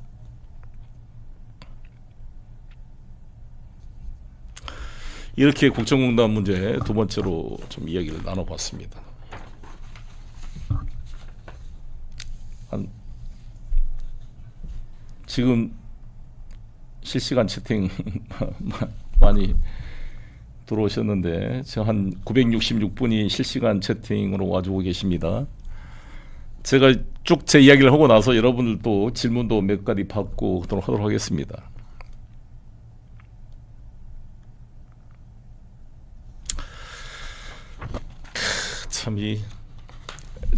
이렇게 국정농단 문제 두 번째로 좀 이야기를 나눠봤습니다. 지금 실시간 채팅 많이 들어오셨는데 지금 한 966분이 실시간 채팅으로 와주고 계십니다. 제가 쭉 제 이야기를 하고 나서 여러분들도 질문도 몇 가지 받고 하도록 하겠습니다. 참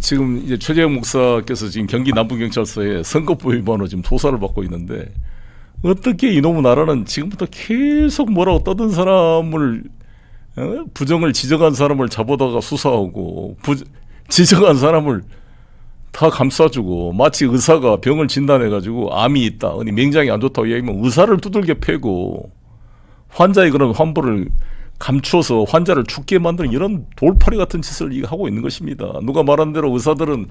지금 이제 최재형 목사께서 지금 경기 남부경찰서에 선거법 위반으로 지금 조사를 받고 있는데 어떻게 이놈의 나라는 지금부터 계속 뭐라고 떠든 사람을 부정을 지적한 사람을 잡아다가 수사하고 지적한 사람을 다 감싸주고 마치 의사가 병을 진단해가지고 암이 있다, 어디 맹장이 안 좋다고 얘기하면 의사를 두들겨 패고 환자의 그런 환부를 감추어서 환자를 죽게 만드는 이런 돌팔이 같은 짓을 하고 있는 것입니다. 누가 말한 대로 의사들은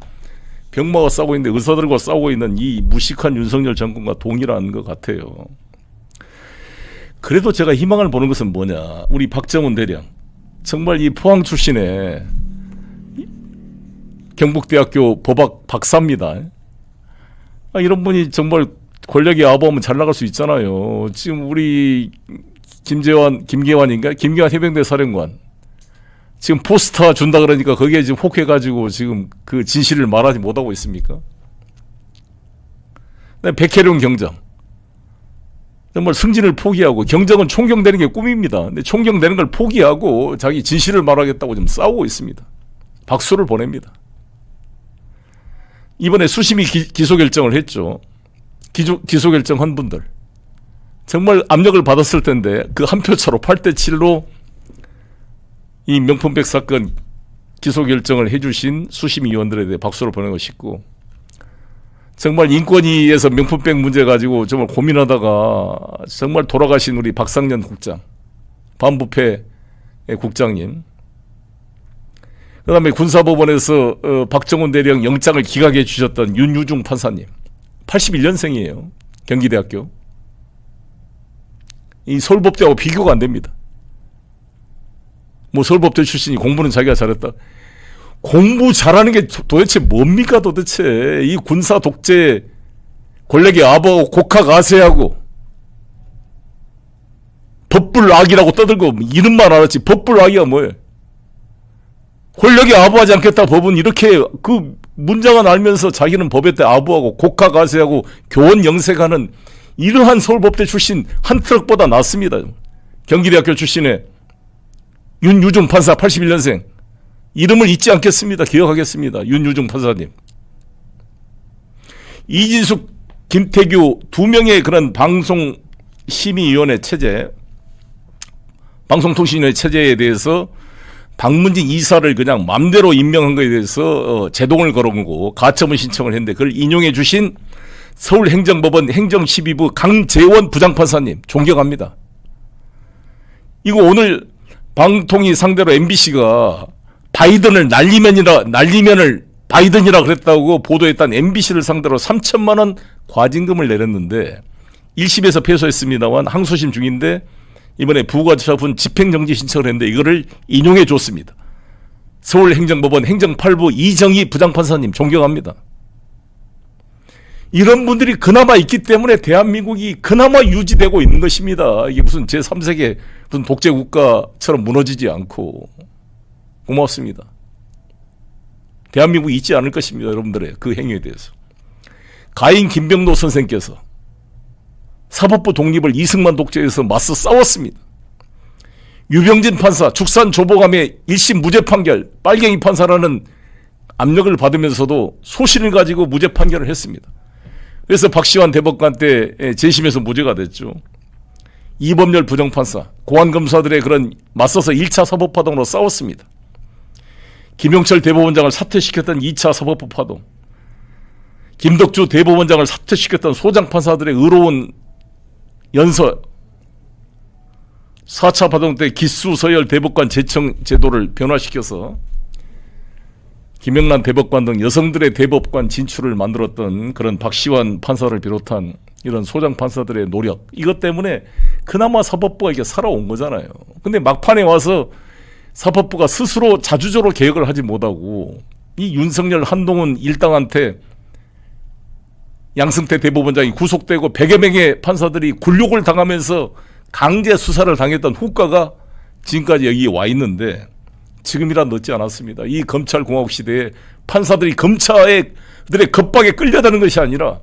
병마와 싸우고 있는데 의사들과 싸우고 있는 이 무식한 윤석열 정권과 동일한 것 같아요. 그래도 제가 희망을 보는 것은 뭐냐, 우리 박정훈 대령 정말 이 포항 출신의 경북대학교 법학 박사입니다. 이런 분이 정말 권력이 아부하면 잘 나갈 수 있잖아요. 지금 우리 김계환 해병대 사령관 지금 포스터 준다 그러니까 거기에 지금 혹해가지고 지금 그 진실을 말하지 못하고 있습니까? 백혜룡 경장 정말 승진을 포기하고 경정은 총경되는 게 꿈입니다. 근데 총경되는 걸 포기하고 자기 진실을 말하겠다고 지금 싸우고 있습니다. 박수를 보냅니다. 이번에 수심이 기소 결정을 했죠. 기소 결정한 분들 정말 압력을 받았을 텐데 그 한 표 차로 8대7로 이 명품백 사건 기소 결정을 해주신 수심위원들에 대해 박수를 보내고 싶고, 정말 인권위에서 명품백 문제 가지고 정말 고민하다가 정말 돌아가신 우리 박상년 국장, 반부패 국장님, 그 다음에 군사법원에서 박정훈 대령 영장을 기각해 주셨던 윤유중 판사님, 81년생이에요. 경기대학교. 이 서울법대하고 비교가 안 됩니다. 뭐 서울법대 출신이 공부는 자기가 잘했다. 공부 잘하는 게 도대체 뭡니까 도대체. 이 군사 독재 권력의 아버하고 곡학아세하고 법불악이라고 떠들고 이름만 알았지 법불악이야 뭐예요. 권력이 아부하지 않겠다 법은 이렇게 그 문장은 알면서 자기는 법에 때 아부하고 곡학아세하고 교원 영색하는 이러한 서울법대 출신 한 트럭보다 낫습니다. 경기대학교 출신의 윤유중 판사 81년생 이름을 잊지 않겠습니다. 기억하겠습니다. 윤유중 판사님. 이진숙, 김태규 두 명의 그런 방송심의위원회 체제, 방송통신위원회 체제에 대해서 박문진 이사를 그냥 맘대로 임명한 것에 대해서 제동을 걸어보고 가처분 신청을 했는데 그걸 인용해 주신 서울행정법원 행정심의부 강재원 부장판사님 존경합니다. 이거 오늘 방통위 상대로 MBC가 바이든을 날리면을 바이든이라 그랬다고 보도했던 MBC를 상대로 3천만 원 과징금을 내렸는데 1심에서 패소했습니다만 항소심 중인데 이번에 부가처분 집행정지 신청을 했는데 이거를 인용해 줬습니다. 서울행정법원 행정팔부 이정희 부장판사님 존경합니다. 이런 분들이 그나마 있기 때문에 대한민국이 그나마 유지되고 있는 것입니다. 이게 무슨 제3세계 무슨 독재국가처럼 무너지지 않고. 고맙습니다. 대한민국이 있지 않을 것입니다. 여러분들의 그 행위에 대해서. 가인 김병노 선생께서 사법부 독립을 이승만 독재에서 맞서 싸웠습니다. 유병진 판사 축산 조보감의 1심 무죄 판결, 빨갱이 판사라는 압력을 받으면서도 소신을 가지고 무죄 판결을 했습니다. 그래서 박시환 대법관 때 재심에서 무죄가 됐죠. 이범열 부정판사, 고안검사들의 그런 맞서서 1차 사법파동으로 싸웠습니다. 김용철 대법원장을 사퇴시켰던 2차 사법부 파동, 김덕주 대법원장을 사퇴시켰던 소장판사들의 의로운 연서, 4차 파동 때 기수서열 대법관 제청 제도를 변화시켜서 김영란 대법관 등 여성들의 대법관 진출을 만들었던 그런 박시환 판사를 비롯한 이런 소장 판사들의 노력, 이것 때문에 그나마 사법부가 이게 살아온 거잖아요. 근데 막판에 와서 사법부가 스스로 자주적으로 개혁을 하지 못하고 이 윤석열 한동훈 일당한테 양승태 대법원장이 구속되고 100여 명의 판사들이 굴욕을 당하면서 강제 수사를 당했던 후과가 지금까지 여기 와 있는데 지금이라 늦지 않았습니다. 이 검찰공화국 시대에 판사들이 검찰들의 겁박에 끌려다는 것이 아니라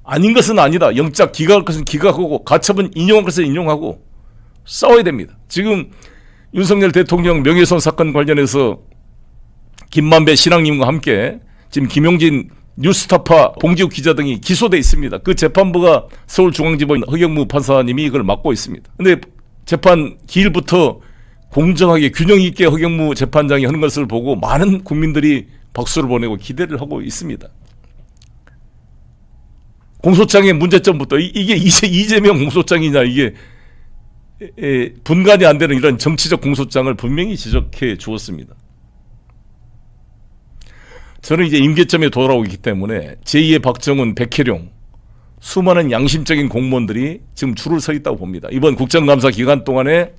아닌 것은 아니다. 영장 기각할 것은 기각하고 가처분 인용할 것은 인용하고 싸워야 됩니다. 지금 윤석열 대통령 명예훼손 사건 관련해서 김만배 신앙님과 함께 지금 김용진 뉴스타파 봉지욱 기자 등이 기소돼 있습니다. 그 재판부가 서울중앙지법 허경무 판사님이 이걸 맡고 있습니다. 근데 재판 기일부터 공정하게 균형 있게 허경무 재판장이 하는 것을 보고 많은 국민들이 박수를 보내고 기대를 하고 있습니다. 공소장의 문제점부터 이게 이재명 공소장이냐, 이게 분간이 안 되는 이런 정치적 공소장을 분명히 지적해 주었습니다. 저는 이제 임계점에 돌아오기 때문에 제2의 박정훈, 백혜룡 수많은 양심적인 공무원들이 지금 줄을 서 있다고 봅니다. 이번 국정감사 기간 동안에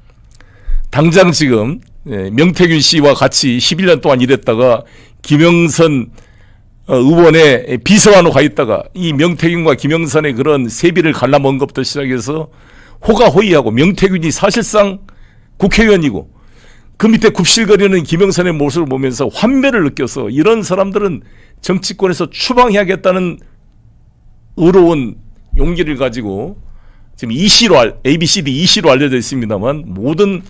당장 지금 명태균 씨와 같이 11년 동안 일했다가 김영선 의원의 비서관으로 가 있다가 이 명태균과 김영선의 그런 세비를 갈라먹은 것부터 시작해서 호가호위하고 명태균이 사실상 국회의원이고 그 밑에 굽실거리는 김영선의 모습을 보면서 환멸을 느껴서 이런 사람들은 정치권에서 추방해야겠다는 의로운 용기를 가지고 지금 ABCD EC로 알려져 있습니다만 모든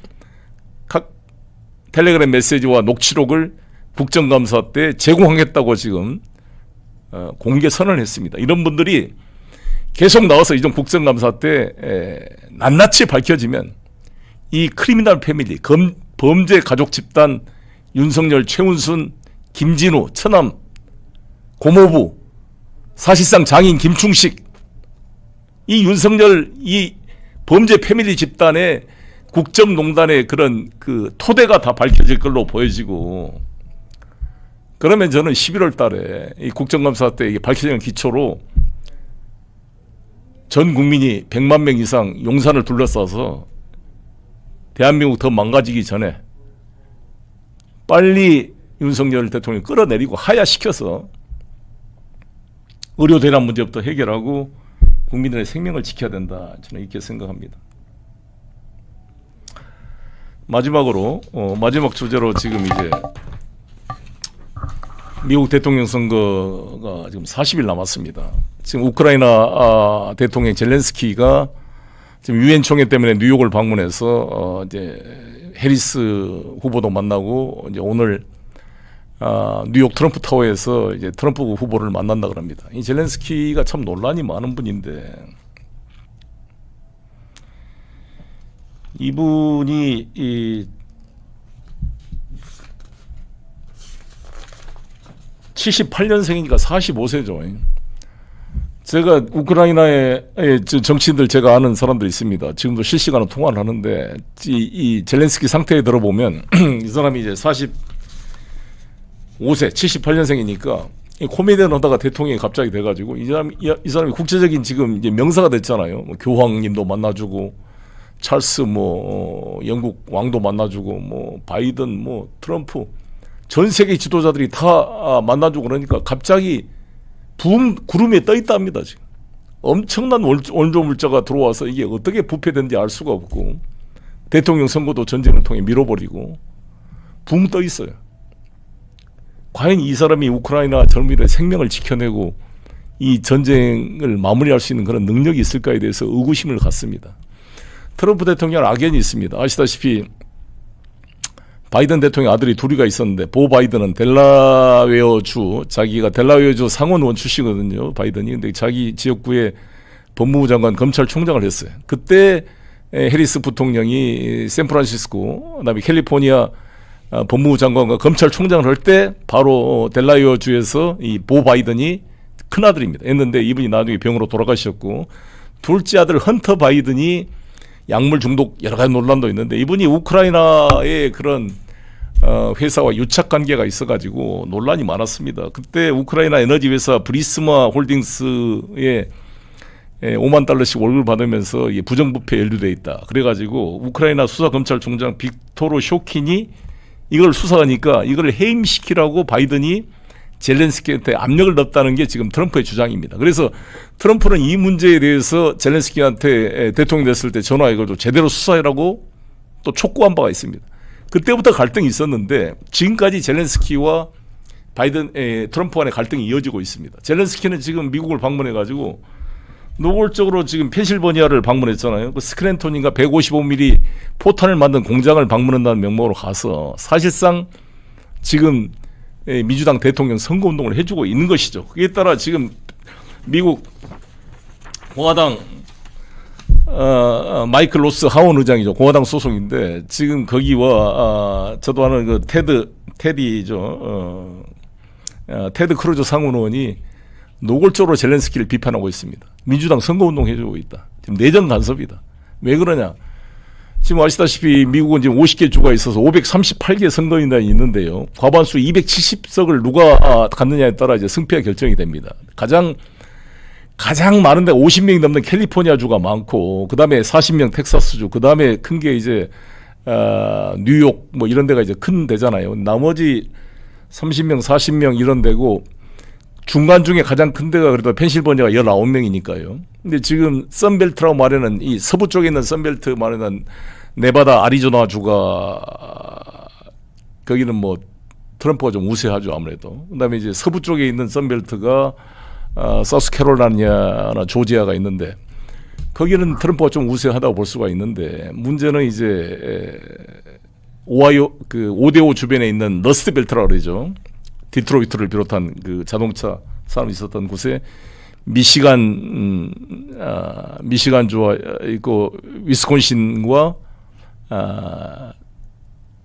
각 텔레그램 메시지와 녹취록을 국정감사 때 제공하겠다고 지금 공개 선언했습니다. 이런 분들이 계속 나와서 이전 국정감사 때 낱낱이 밝혀지면 이 크리미널 패밀리, 범죄 가족 집단 윤석열, 최은순, 김진우, 처남, 고모부, 사실상 장인 김충식, 이 윤석열 이 범죄 패밀리 집단의 국정농단의 그런 그 토대가 다 밝혀질 걸로 보여지고, 그러면 저는 11월 달에 이 국정감사 때 이게 밝혀지는 기초로 전 국민이 100만 명 이상 용산을 둘러싸서 대한민국 더 망가지기 전에 빨리 윤석열 대통령 끌어내리고 하야시켜서 의료 대란 문제부터 해결하고 국민들의 생명을 지켜야 된다, 저는 이렇게 생각합니다. 마지막으로 마지막 주제로 지금 이제 미국 대통령 선거가 지금 40일 남았습니다. 지금 우크라이나 대통령 젤렌스키가 지금 유엔 총회 때문에 뉴욕을 방문해서 이제 해리스 후보도 만나고 이제 오늘 뉴욕 트럼프 타워에서 이제 트럼프 후보를 만난다 그럽니다. 이 젤렌스키가 참 논란이 많은 분인데, 이분이 이 78년생이니까 45세죠. 제가 우크라이나의 정치인들 제가 아는 사람들 있습니다. 지금도 실시간으로 통화를 하는데 이 젤렌스키 상태에 들어보면 이 사람이 이제 45세 78년생이니까 코미디언 하다가 대통령이 갑자기 돼가지고 이 사람이 국제적인 지금 이제 명사가 됐잖아요. 뭐 교황님도 만나주고 찰스 영국 왕도 만나주고 바이든 트럼프 전 세계 지도자들이 다 만나주고 그러니까 갑자기 구름에 떠 있답니다. 지금 엄청난 원조 물자가 들어와서 이게 어떻게 부패된지 알 수가 없고 대통령 선거도 전쟁을 통해 밀어버리고 붕 떠 있어요. 과연 이 사람이 우크라이나 젊은이들의 생명을 지켜내고 이 전쟁을 마무리할 수 있는 그런 능력이 있을까에 대해서 의구심을 갖습니다. 트럼프 대통령 악연이 있습니다. 아시다시피 바이든 대통령 아들이 둘이가 있었는데 보 바이든은 델라웨어주, 자기가 델라웨어주 상원의원 출신이거든요, 바이든이. 근데 자기 지역구에 법무부 장관 검찰총장을 했어요. 그때 해리스 부통령이 샌프란시스코, 그다음에 캘리포니아 법무부 장관과 검찰총장을 할 때 바로 델라웨어주에서 이 보 바이든이 큰아들입니다. 했는데 이분이 나중에 병으로 돌아가셨고, 둘째 아들 헌터 바이든이 약물 중독 여러 가지 논란도 있는데 이분이 우크라이나의 그런 회사와 유착 관계가 있어가지고 논란이 많았습니다. 그때 우크라이나 에너지 회사 브리스마 홀딩스에 5만 달러씩 월급을 받으면서 부정부패 연루돼 있다. 그래가지고 우크라이나 수사검찰총장 빅토르 쇼킨이 이걸 수사하니까 이걸 해임시키라고 바이든이 젤렌스키한테 압력을 넣었다는 게 지금 트럼프의 주장입니다. 그래서 트럼프는 이 문제에 대해서 젤렌스키한테 대통령 됐을 때 전화해가지고 제대로 수사해라고 또 촉구한 바가 있습니다. 그때부터 갈등이 있었는데 지금까지 젤렌스키와 트럼프 간의 갈등이 이어지고 있습니다. 젤렌스키는 지금 미국을 방문해가지고 노골적으로 지금 펜실버니아를 방문했잖아요. 그 스크랜톤인가 155mm 포탄을 만든 공장을 방문한다는 명목으로 가서 사실상 지금 민주당 대통령 선거운동을 해주고 있는 것이죠. 그에 따라 지금 미국 공화당 마이클 로스 하원 의장이죠. 공화당 소속인데 지금 거기와 저도 아는 그 테드 크루즈 상원의원이 노골적으로 젤렌스키를 비판하고 있습니다. 민주당 선거운동 해주고 있다. 지금 내정 간섭이다. 왜 그러냐? 지금 아시다시피 미국은 지금 50개 주가 있어서 538개 선거인단이 있는데요. 과반수 270석을 누가 갖느냐에 따라 이제 승패가 결정이 됩니다. 가장 많은 데 50명이 넘는 캘리포니아 주가 많고, 그 다음에 40명 텍사스 주, 그 다음에 큰 게 이제 뉴욕 이런 데가 이제 큰 데잖아요. 나머지 30명, 40명 이런 데고, 중간 중에 가장 큰 데가 그래도 펜실버니아가 19명이니까요. 근데 지금 선벨트라고 말하는 이 서부 쪽에 있는 선벨트 말하는 네바다, 아리조나 주가 거기는 트럼프가 좀 우세하죠, 아무래도. 그다음에 이제 서부 쪽에 있는 선벨트가 사우스캐롤라이나나 조지아가 있는데 거기는 트럼프가 좀 우세하다고 볼 수가 있는데 문제는 이제 오하이오 그 5대5 주변에 있는 러스트벨트라 그러죠. 디트로이트를 비롯한 그 자동차 산업이 있었던 곳에 미시간주와 있고 위스콘신과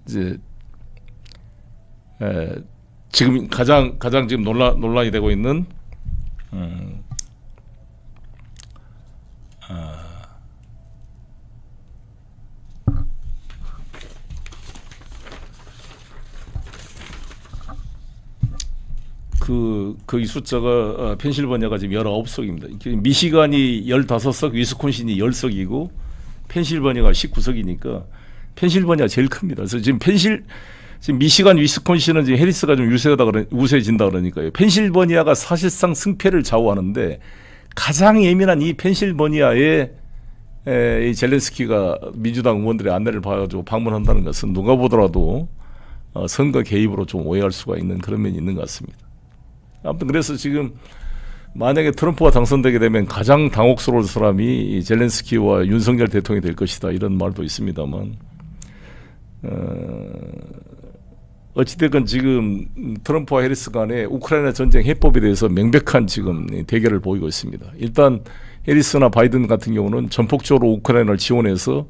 이제 지금 가장 지금 논란이 되고 있는 이 숫자가 펜실바니아가 지금 19석입니다. 미시간이 15석, 위스콘신이 10석이고 펜실바니아가 19석이니까 펜실바니아가 제일 큽니다. 그래서 지금 미시간, 위스콘신은 지금 해리스가 좀 우세해진다 그러니까요. 펜실바니아가 사실상 승패를 좌우하는데 가장 예민한 이 펜실바니아에 이 젤렌스키가 민주당 의원들의 안내를 봐가지고 방문한다는 것은 누가 보더라도 선거 개입으로 좀 오해할 수가 있는 그런 면이 있는 것 같습니다. 아무튼 그래서 지금 만약에 트럼프가 당선되게 되면 가장 당혹스러울 사람이 젤렌스키와 윤석열 대통령이 될 것이다 이런 말도 있습니다만 어찌됐건 지금 트럼프와 해리스 간의 우크라이나 전쟁 해법에 대해서 명백한 지금 대결을 보이고 있습니다. 일단 해리스나 바이든 같은 경우는 전폭적으로 우크라이나를 지원해서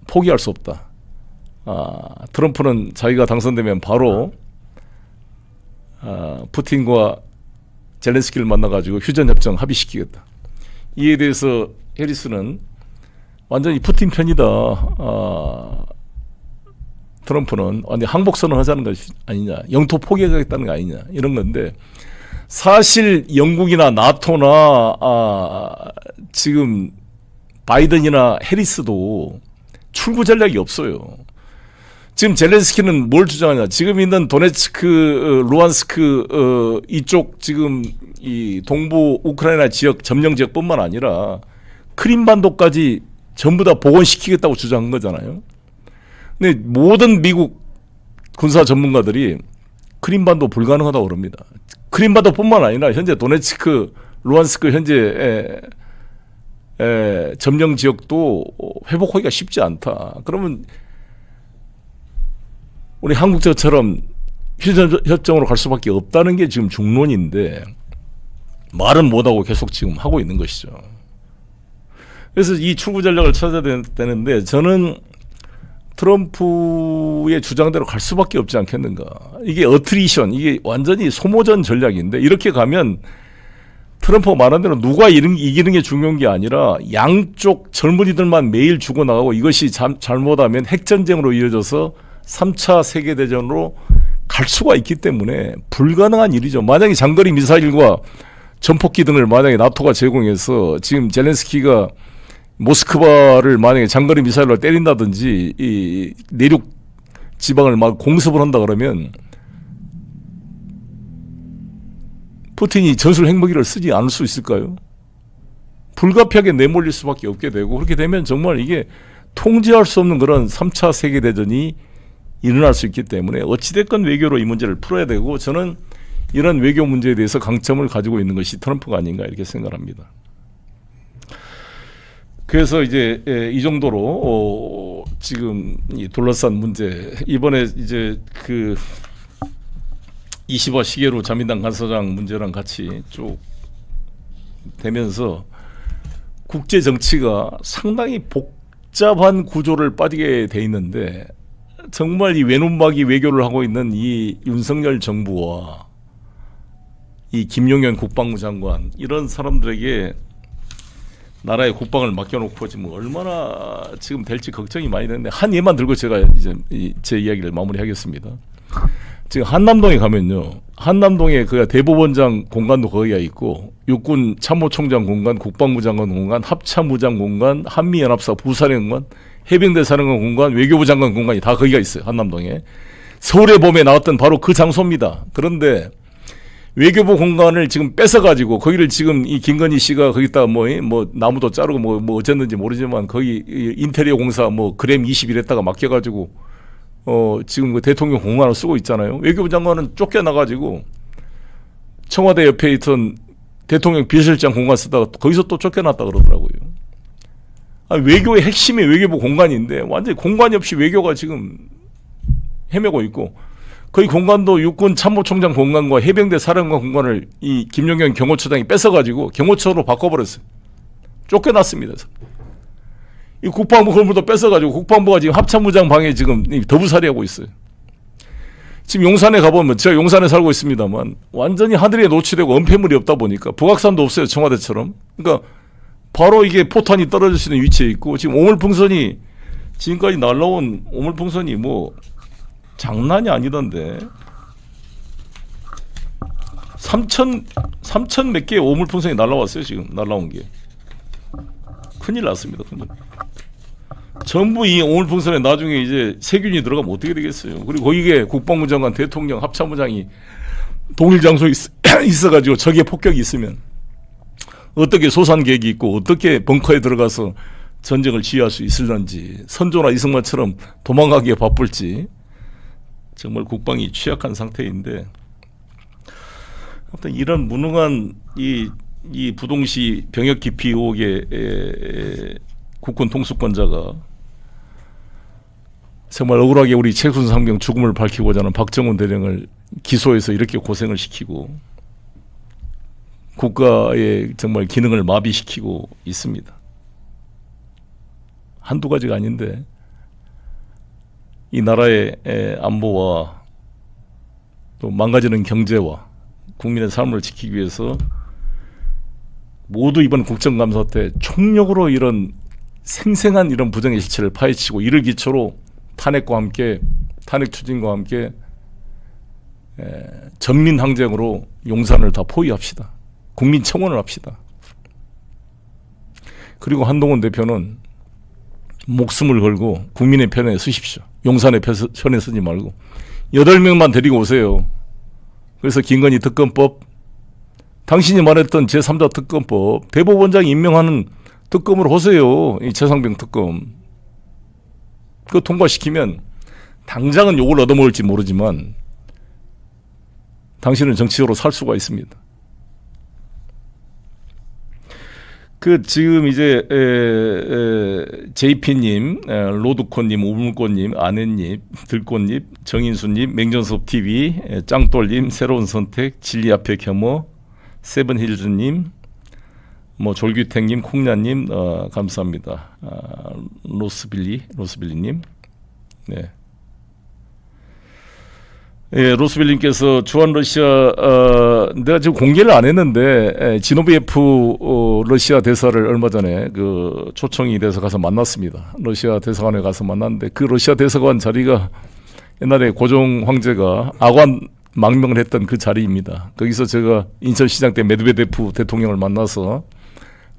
포기할 수 없다. 트럼프는 자기가 당선되면 바로 푸틴과 젤렌스키를 만나가지고 휴전협정 합의시키겠다. 이에 대해서 해리스는 완전히 푸틴 편이다. 트럼프는 완전히 항복선언 하자는 것이 아니냐. 영토 포기하겠다는 거 아니냐. 이런 건데 사실 영국이나 나토나 지금 바이든이나 해리스도 출구 전략이 없어요. 지금 젤렌스키는 뭘 주장하냐? 지금 있는 도네츠크, 루안스크 이쪽 지금 이 동부 우크라이나 지역 점령 지역뿐만 아니라 크림반도까지 전부 다 복원시키겠다고 주장한 거잖아요. 근데 모든 미국 군사 전문가들이 크림반도 불가능하다고 그럽니다. 크림반도뿐만 아니라 현재 도네츠크, 루안스크 현재 점령 지역도 회복하기가 쉽지 않다. 그러면 우리 한국처럼 휴전협정으로 갈 수밖에 없다는 게 지금 중론인데 말은 못하고 계속 지금 하고 있는 것이죠. 그래서 이 출구 전략을 찾아야 되는데 저는 트럼프의 주장대로 갈 수밖에 없지 않겠는가. 이게 어트리션, 이게 완전히 소모전 전략인데 이렇게 가면 트럼프가 말한 대로 누가 이기는 게 중요한 게 아니라 양쪽 젊은이들만 매일 죽어나가고 이것이 잘못하면 핵전쟁으로 이어져서 3차 세계대전으로 갈 수가 있기 때문에 불가능한 일이죠. 만약에 장거리 미사일과 전폭기 등을 만약에 나토가 제공해서 지금 젤렌스키가 모스크바를 만약에 장거리 미사일로 때린다든지 이 내륙 지방을 막 공습을 한다 그러면 푸틴이 전술 핵무기를 쓰지 않을 수 있을까요? 불가피하게 내몰릴 수밖에 없게 되고 그렇게 되면 정말 이게 통제할 수 없는 그런 3차 세계대전이 일어날 수 있기 때문에 어찌됐건 외교로 이 문제를 풀어야 되고 저는 이런 외교 문제에 대해서 강점을 가지고 있는 것이 트럼프가 아닌가 이렇게 생각합니다. 그래서 이제 이 정도로 지금 이 둘러싼 문제 이번에 이제 그 20화 시계로 자민당 간사장 문제랑 같이 쭉 되면서 국제 정치가 상당히 복잡한 구조를 빠지게 돼 있는데 정말 이 외눈박이 외교를 하고 있는 이 윤석열 정부와 이 김용현 국방부 장관 이런 사람들에게 나라의 국방을 맡겨놓고 지금 얼마나 지금 될지 걱정이 많이 되는데 한 예만 들고 제가 이제 제 이야기를 마무리하겠습니다. 지금 한남동에 가면요, 한남동에 그 대법원장 공간도 거기가 있고 육군 참모총장 공간, 국방부 장관 공간, 합참부장 공간, 한미연합사 부사령관, 해병대 사령관 공간, 외교부 장관 공간이 다 거기가 있어요. 한남동에. 서울의 봄에 나왔던 바로 그 장소입니다. 그런데 외교부 공간을 지금 뺏어가지고 거기를 지금 이 김건희 씨가 거기다 뭐 나무도 자르고 뭐 어쨌는지 모르지만 거기 인테리어 공사 뭐 그램 20일 했다가 맡겨가지고 지금 그 대통령 공간을 쓰고 있잖아요. 외교부 장관은 쫓겨나가지고 청와대 옆에 있던 대통령 비서실장 공간 쓰다가 거기서 또 쫓겨났다 그러더라고요. 외교의 핵심이 외교부 공간인데 완전히 공간이 없이 외교가 지금 헤매고 있고, 거의 공간도 육군 참모총장 공간과 해병대 사령관 공간을 이 김용현 경호처장이 뺏어가지고 경호처로 바꿔버렸어요. 쫓겨났습니다. 이 국방부 건물도 뺏어가지고 국방부가 지금 합참부장 방에 지금 더부살이하고 있어요. 지금 용산에 가보면, 제가 용산에 살고 있습니다만 완전히 하늘에 노출되고 은폐물이 없다 보니까 북악산도 없어요. 청와대처럼. 그러니까 바로 이게 포탄이 떨어질 수 있는 위치에 있고, 지금 오물풍선이 지금까지 날라온 오물풍선이 뭐 장난이 아니던데 3천 몇 개의 오물풍선이 날라왔어요. 지금 날라온 게 큰일 났습니다. 큰일. 전부 이 오물풍선에 나중에 이제 세균이 들어가면 어떻게 되겠어요. 그리고 거기에 국방부 장관, 대통령, 합참부장이 동일 장소에 있어가지고 적의 폭격이 있으면 어떻게 소산 계획이 있고 어떻게 벙커에 들어가서 전쟁을 지휘할 수 있을런지, 선조나 이승만처럼 도망가기에 바쁠지 정말 국방이 취약한 상태인데, 아무튼 이런 무능한 이 부동시 병역 기피 의혹의 국군 통수권자가 정말 억울하게 우리 최순상병 죽음을 밝히고자 하는 박정훈 대령을 기소해서 이렇게 고생을 시키고 국가의 정말 기능을 마비시키고 있습니다. 한두 가지가 아닌데 이 나라의 안보와 또 망가지는 경제와 국민의 삶을 지키기 위해서 모두 이번 국정감사 때 총력으로 이런 생생한 이런 부정의 실체를 파헤치고, 이를 기초로 탄핵과 함께, 탄핵 추진과 함께 전민항쟁으로 용산을 다 포위합시다. 국민청원을 합시다. 그리고 한동훈 대표는 목숨을 걸고 국민의 편에 서십시오. 용산의 편에 서지 말고 8명만 데리고 오세요. 그래서 김건희 특검법, 당신이 말했던 제3자 특검법, 대법원장이 임명하는 특검으로 하세요. 이 최상병 특검. 그거 통과시키면 당장은 욕을 얻어먹을지 모르지만 당신은 정치적으로 살 수가 있습니다. 지금 이제 JP님, 로드콘님, 우물꽃님, 아내님, 들꽃님, 정인수님, 맹전섭TV, 짱돌님, 새로운 선택, 진리 앞에 겸허, 세븐힐즈님, 뭐 졸규택님, 콩냐님, 감사합니다. 로스빌리님, 네. 예, 로스빌님께서 주한 러시아, 내가 지금 공개를 안 했는데, 지노비에프 러시아 대사를 얼마 전에 초청이 돼서 가서 만났습니다. 러시아 대사관에 가서 만났는데, 그 러시아 대사관 자리가 옛날에 고종 황제가 아관 망명을 했던 그 자리입니다. 거기서 제가 인천시장 때 메드베데프 대통령을 만나서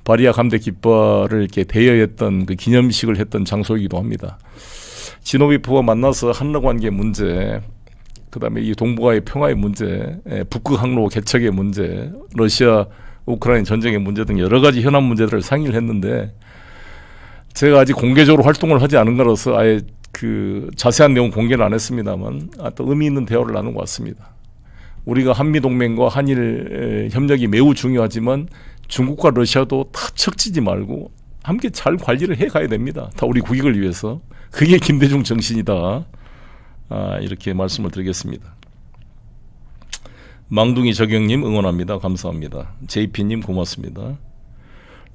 바리아 감대 깃발을 이렇게 대여했던 그 기념식을 했던 장소이기도 합니다. 지노비프와 만나서 한러 관계 문제, 그다음에 이 동북아의 평화의 문제, 북극 항로 개척의 문제, 러시아 우크라이나 전쟁의 문제 등 여러 가지 현안 문제들을 상의를 했는데, 제가 아직 공개적으로 활동을 하지 않은 거라서 아예 자세한 내용 공개는 안 했습니다만, 또 의미 있는 대화를 나누고 왔습니다. 우리가 한미동맹과 한일 협력이 매우 중요하지만 중국과 러시아도 다 척지지 말고 함께 잘 관리를 해가야 됩니다. 다 우리 국익을 위해서. 그게 김대중 정신이다. 이렇게 말씀을 드리겠습니다. 망둥이 저경님 응원합니다. 감사합니다. JP님 고맙습니다.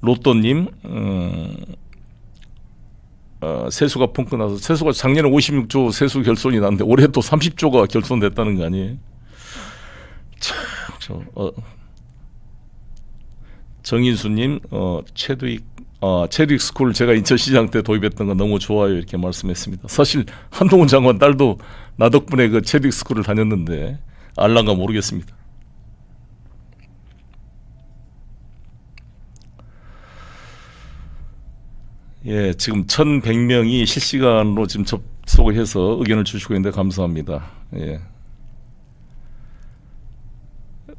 로또님, 세수가 펑크 나서, 세수가 작년에 56조 세수 결손이 났는데 올해 또 30조가 결손됐다는 거 아니에요? 참, 정인수님, 체드윅 스쿨 제가 인천시장 때 도입했던 거 너무 좋아요 이렇게 말씀했습니다. 사실 한동훈 장관 딸도 나 덕분에 그 체드윅 스쿨을 다녔는데 알란가 모르겠습니다. 예, 지금 1,100명이 실시간으로 지금 접속을 해서 의견을 주시고 있는데 감사합니다. 예.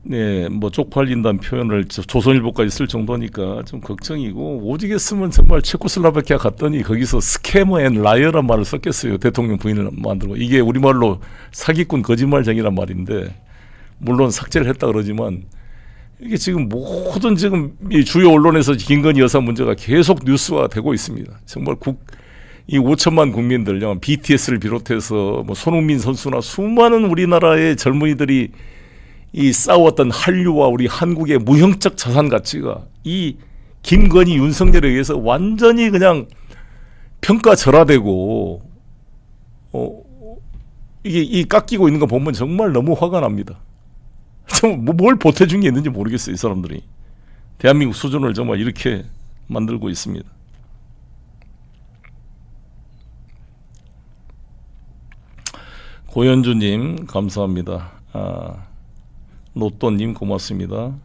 네, 뭐 쪽팔린다는 표현을 조선일보까지 쓸 정도니까 좀 걱정이고, 오지겠으면 정말 체코슬라바키아 갔더니 거기서 스캐머 앤 라이어란 말을 썼겠어요. 대통령 부인을 만들고. 이게 우리말로 사기꾼 거짓말쟁이란 말인데, 물론 삭제를 했다 그러지만 이게 지금 모든 지금 이 주요 언론에서 김건희 여사 문제가 계속 뉴스화되고 있습니다. 정말 이 5천만 국민들, BTS를 비롯해서 뭐 손흥민 선수나 수많은 우리나라의 젊은이들이 이 싸웠던 한류와 우리 한국의 무형적 자산 가치가 이 김건희, 윤석열에 의해서 완전히 그냥 평가절하되고 이게 이 깎이고 있는 거 보면 정말 너무 화가 납니다. 뭘 보태준 게 있는지 모르겠어요. 이 사람들이 대한민국 수준을 정말 이렇게 만들고 있습니다. 고현주님 감사합니다. 로또님 고맙습니다.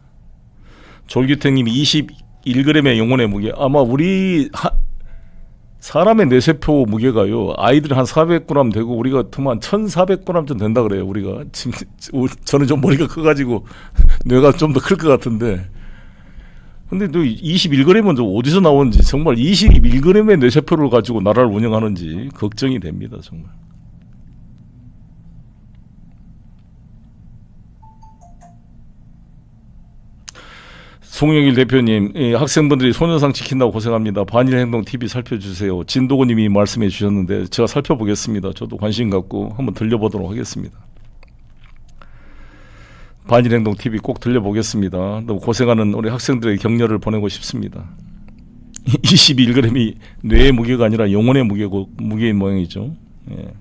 졸기탱님 21g의 영혼의 무게, 아마 우리 사람의 뇌세포 무게가요, 아이들이 한 400g 되고 우리 같으면 한 1400g쯤 된다 그래요. 우리가 지금 저는 좀 머리가 커가지고 뇌가 좀 더 클 것 같은데, 근데 또 21g은 좀 어디서 나오는지, 정말 21g의 뇌세포를 가지고 나라를 운영하는지 걱정이 됩니다. 정말. 송영일 대표님, 학생분들이 소녀상 지킨다고 고생합니다. 반일행동TV 살펴주세요. 진도구님이 말씀해 주셨는데 제가 살펴보겠습니다. 저도 관심 갖고 한번 들려보도록 하겠습니다. 반일행동TV 꼭 들려보겠습니다. 너무 고생하는 우리 학생들의 격려를 보내고 싶습니다. 21g이 뇌의 무게가 아니라 영혼의 무게인 모양이죠. 예.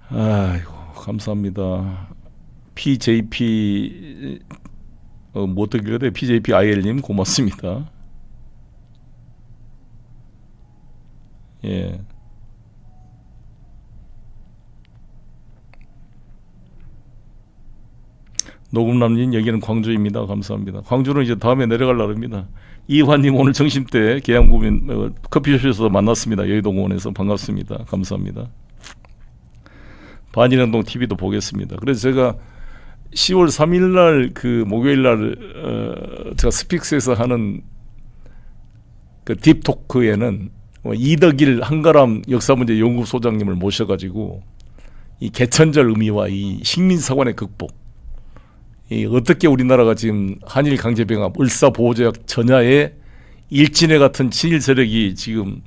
아이고, 감사합니다. PJP 뭐 어떻게 해야 돼? PJPIL님 고맙습니다. 예. 노금남님, 여기는 광주입니다. 감사합니다. 광주는 이제 다음에 내려갈 날입니다. 이환님, 오늘 점심때 계양구민 커피숍에서 만났습니다. 여의도공원에서. 반갑습니다. 감사합니다. 반일행동 TV도 보겠습니다. 그래서 제가 10월 3일 날 그 목요일 날 제가 스픽스에서 하는 그 딥토크에는 이덕일 한가람 역사문제 연구소장님을 모셔가지고 이 개천절 의미와 이 식민사관의 극복, 이 어떻게 우리나라가 지금 한일 강제병합, 을사보호조약 전야의 일진회 같은 친일 세력이 지금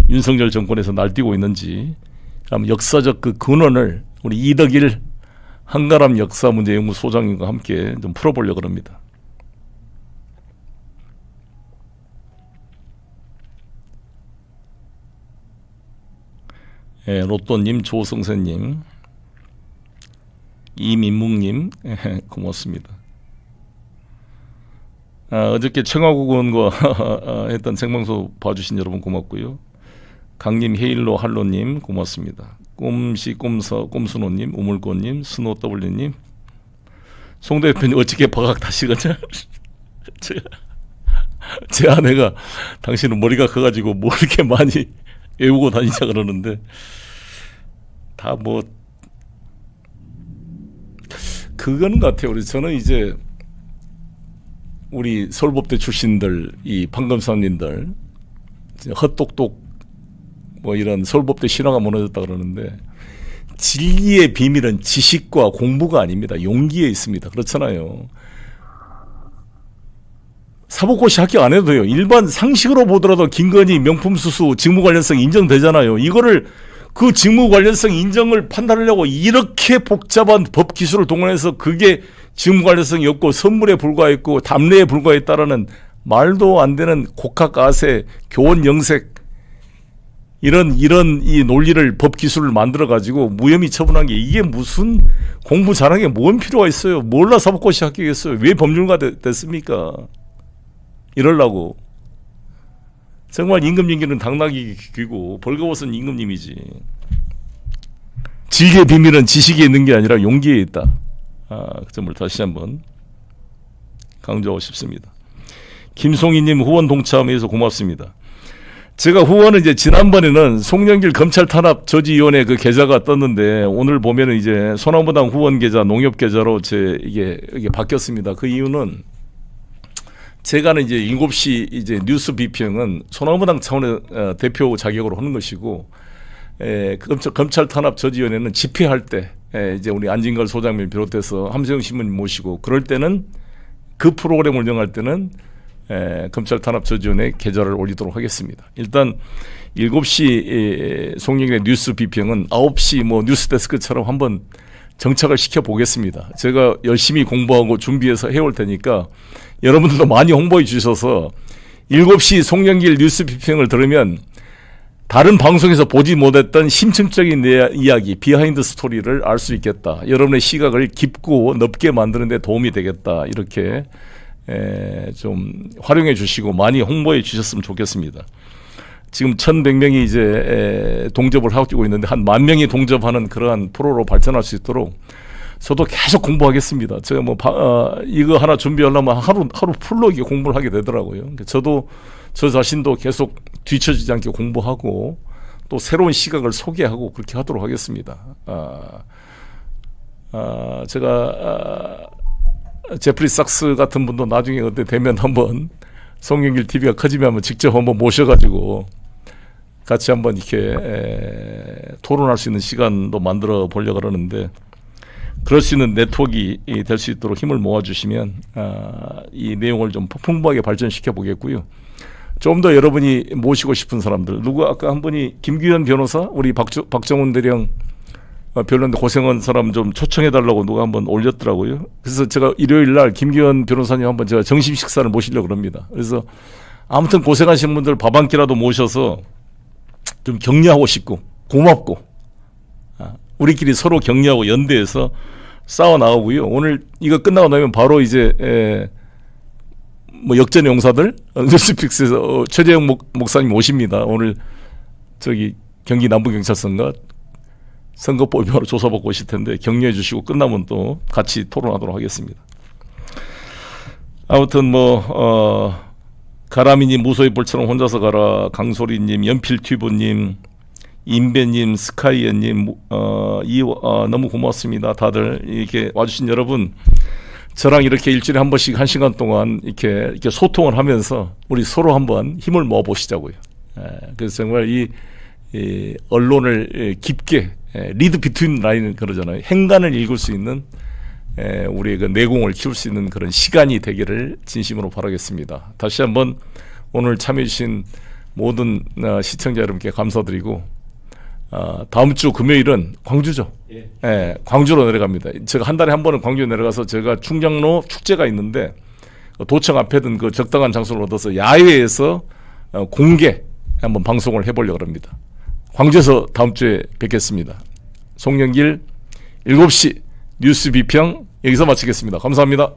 윤석열 정권에서 날뛰고 있는지, 그럼 역사적 그 근원을 우리 이덕일 한가람 역사문제연구소장님과 함께 좀 풀어보려고 합니다. 예, 로또님, 조성세님, 이민묵님 고맙습니다. 어저께 청와국 의원과 했던 생방송 봐주신 여러분 고맙고요. 강림, 헤일로, 할로님 고맙습니다. 꼼시, 꼼순호님, 우물꽃님, 스노더블리님, 송 대표님 어떻게 박학 다시 가냐? 제 아내가 당신은 머리가 커가지고 뭐 이렇게 많이 외우고 다니자 그러는데, 다 뭐 그거는 같아요. 그래서 저는 이제 우리 서울법대 출신들, 이 판검사님들 헛똑똑 뭐 이런 서울법대 신화가 무너졌다 그러는데, 진리의 비밀은 지식과 공부가 아닙니다. 용기에 있습니다. 그렇잖아요. 사법고시 합격 안 해도 돼요. 일반 상식으로 보더라도 김건희 명품 수수 직무 관련성 인정되잖아요. 이거를 그 직무 관련성 인정을 판단하려고 이렇게 복잡한 법 기술을 동원해서 그게 직무 관련성이 없고 선물에 불과했고 담례에 불과했다라는 말도 안 되는 곡학아세, 교원 영색, 이런 이 논리를, 법 기술을 만들어 가지고 무혐의 처분한 게, 이게 무슨 공부 잘한 게 뭔 필요가 있어요? 몰라 사법고시 합격했어요. 왜 법률가 됐습니까? 이러려고. 정말 임금님기는 당나귀 귀고 벌거벗은 임금님이지. 지식의 비밀은 지식에 있는 게 아니라 용기에 있다. 그 점을 다시 한번 강조하고 싶습니다. 김송희님 후원 동참해서 고맙습니다. 제가 후원은 이제 지난번에는 송영길 검찰 탄압 저지위원회 그 계좌가 떴는데, 오늘 보면은 이제 소나무당 후원 계좌, 농협 계좌로 이게 바뀌었습니다. 그 이유는 제가는 이제 7시 이제 뉴스 비평은 소나무당 차원의 대표 자격으로 하는 것이고, 검찰 탄압 저지위원회는 집회할 때 이제 우리 안진걸 소장님 비롯해서 함세영 신부님 모시고 그럴 때는 그 프로그램을 운영할 때는 검찰 탄압 저지위원회 계좌를 올리도록 하겠습니다. 일단 7시 송영길의 뉴스 비평은 9시 뭐 뉴스데스크처럼 한번 정착을 시켜보겠습니다. 제가 열심히 공부하고 준비해서 해올 테니까 여러분들도 많이 홍보해 주셔서 7시 송영길 뉴스 비평을 들으면 다른 방송에서 보지 못했던 심층적인 이야기, 비하인드 스토리를 알 수 있겠다. 여러분의 시각을 깊고 넓게 만드는 데 도움이 되겠다. 이렇게 좀 활용해 주시고 많이 홍보해 주셨으면 좋겠습니다. 지금 1,100명이 이제 동접을 하고 있는데 한 10,000명이 동접하는 그러한 프로로 발전할 수 있도록 저도 계속 공부하겠습니다. 제가 뭐 이거 하나 준비하려면 하루 풀로 이게 공부를 하게 되더라고요. 저도 저 자신도 계속 뒤처지지 않게 공부하고 또 새로운 시각을 소개하고 그렇게 하도록 하겠습니다. 제가 제프리 sak스 같은 분도 나중에 그때 되면 한번 송영길 TV가 커지면 한번 직접 한번 모셔가지고 같이 한번 이렇게 토론할 수 있는 시간도 만들어 보려고 그러는데 그럴 수 있는 네트워크가 될 수 있도록 힘을 모아주시면 이 내용을 좀 풍부하게 발전시켜 보겠고요. 좀 더 여러분이 모시고 싶은 사람들 누구 아까 한 분이 김규현 변호사 우리 박정훈 대령 변호사인데 고생한 사람 좀 초청해달라고 누가 한번 올렸더라고요. 그래서 제가 일요일 날 김규현 변호사님 한번 제가 점심 식사를 모시려고 합니다. 그래서 아무튼 고생하신 분들 밥 한 끼라도 모셔서 좀 격려하고 싶고 고맙고 우리끼리 서로 격려하고 연대해서 싸워 나가고요. 오늘 이거 끝나고 나면 바로 이제 뭐 역전 용사들 뉴스픽스에서 최재형 목사님 오십니다. 오늘 저기 경기 남부경찰서인가 선거법이 바로 조사받고 오실 텐데 격려해 주시고 끝나면 또 같이 토론하도록 하겠습니다. 아무튼 뭐 가라미님 무소의 볼처럼 혼자서 가라, 강소리님, 연필튜브님, 임배님, 스카이언님 너무 고맙습니다. 다들 이렇게 와주신 여러분 저랑 이렇게 일주일에 한 번씩 1시간 동안 이렇게 소통을 하면서 우리 서로 한번 힘을 모아 보시자고요. 그래서 정말 이 언론을 깊게 리드 비트윈 라인 그러잖아요. 행간을 읽을 수 있는 우리의 그 내공을 키울 수 있는 그런 시간이 되기를 진심으로 바라겠습니다. 다시 한번 오늘 참여해 주신 모든 시청자 여러분께 감사드리고 다음 주 금요일은 광주죠. 예, 광주로 내려갑니다. 제가 한 달에 한 번은 광주에 내려가서 제가 충장로 축제가 있는데 도청 앞에든 그 적당한 장소를 얻어서 야외에서 공개 한번 방송을 해보려고 합니다. 광주에서 다음 주에 뵙겠습니다. 송영길 7시 뉴스 비평 여기서 마치겠습니다. 감사합니다.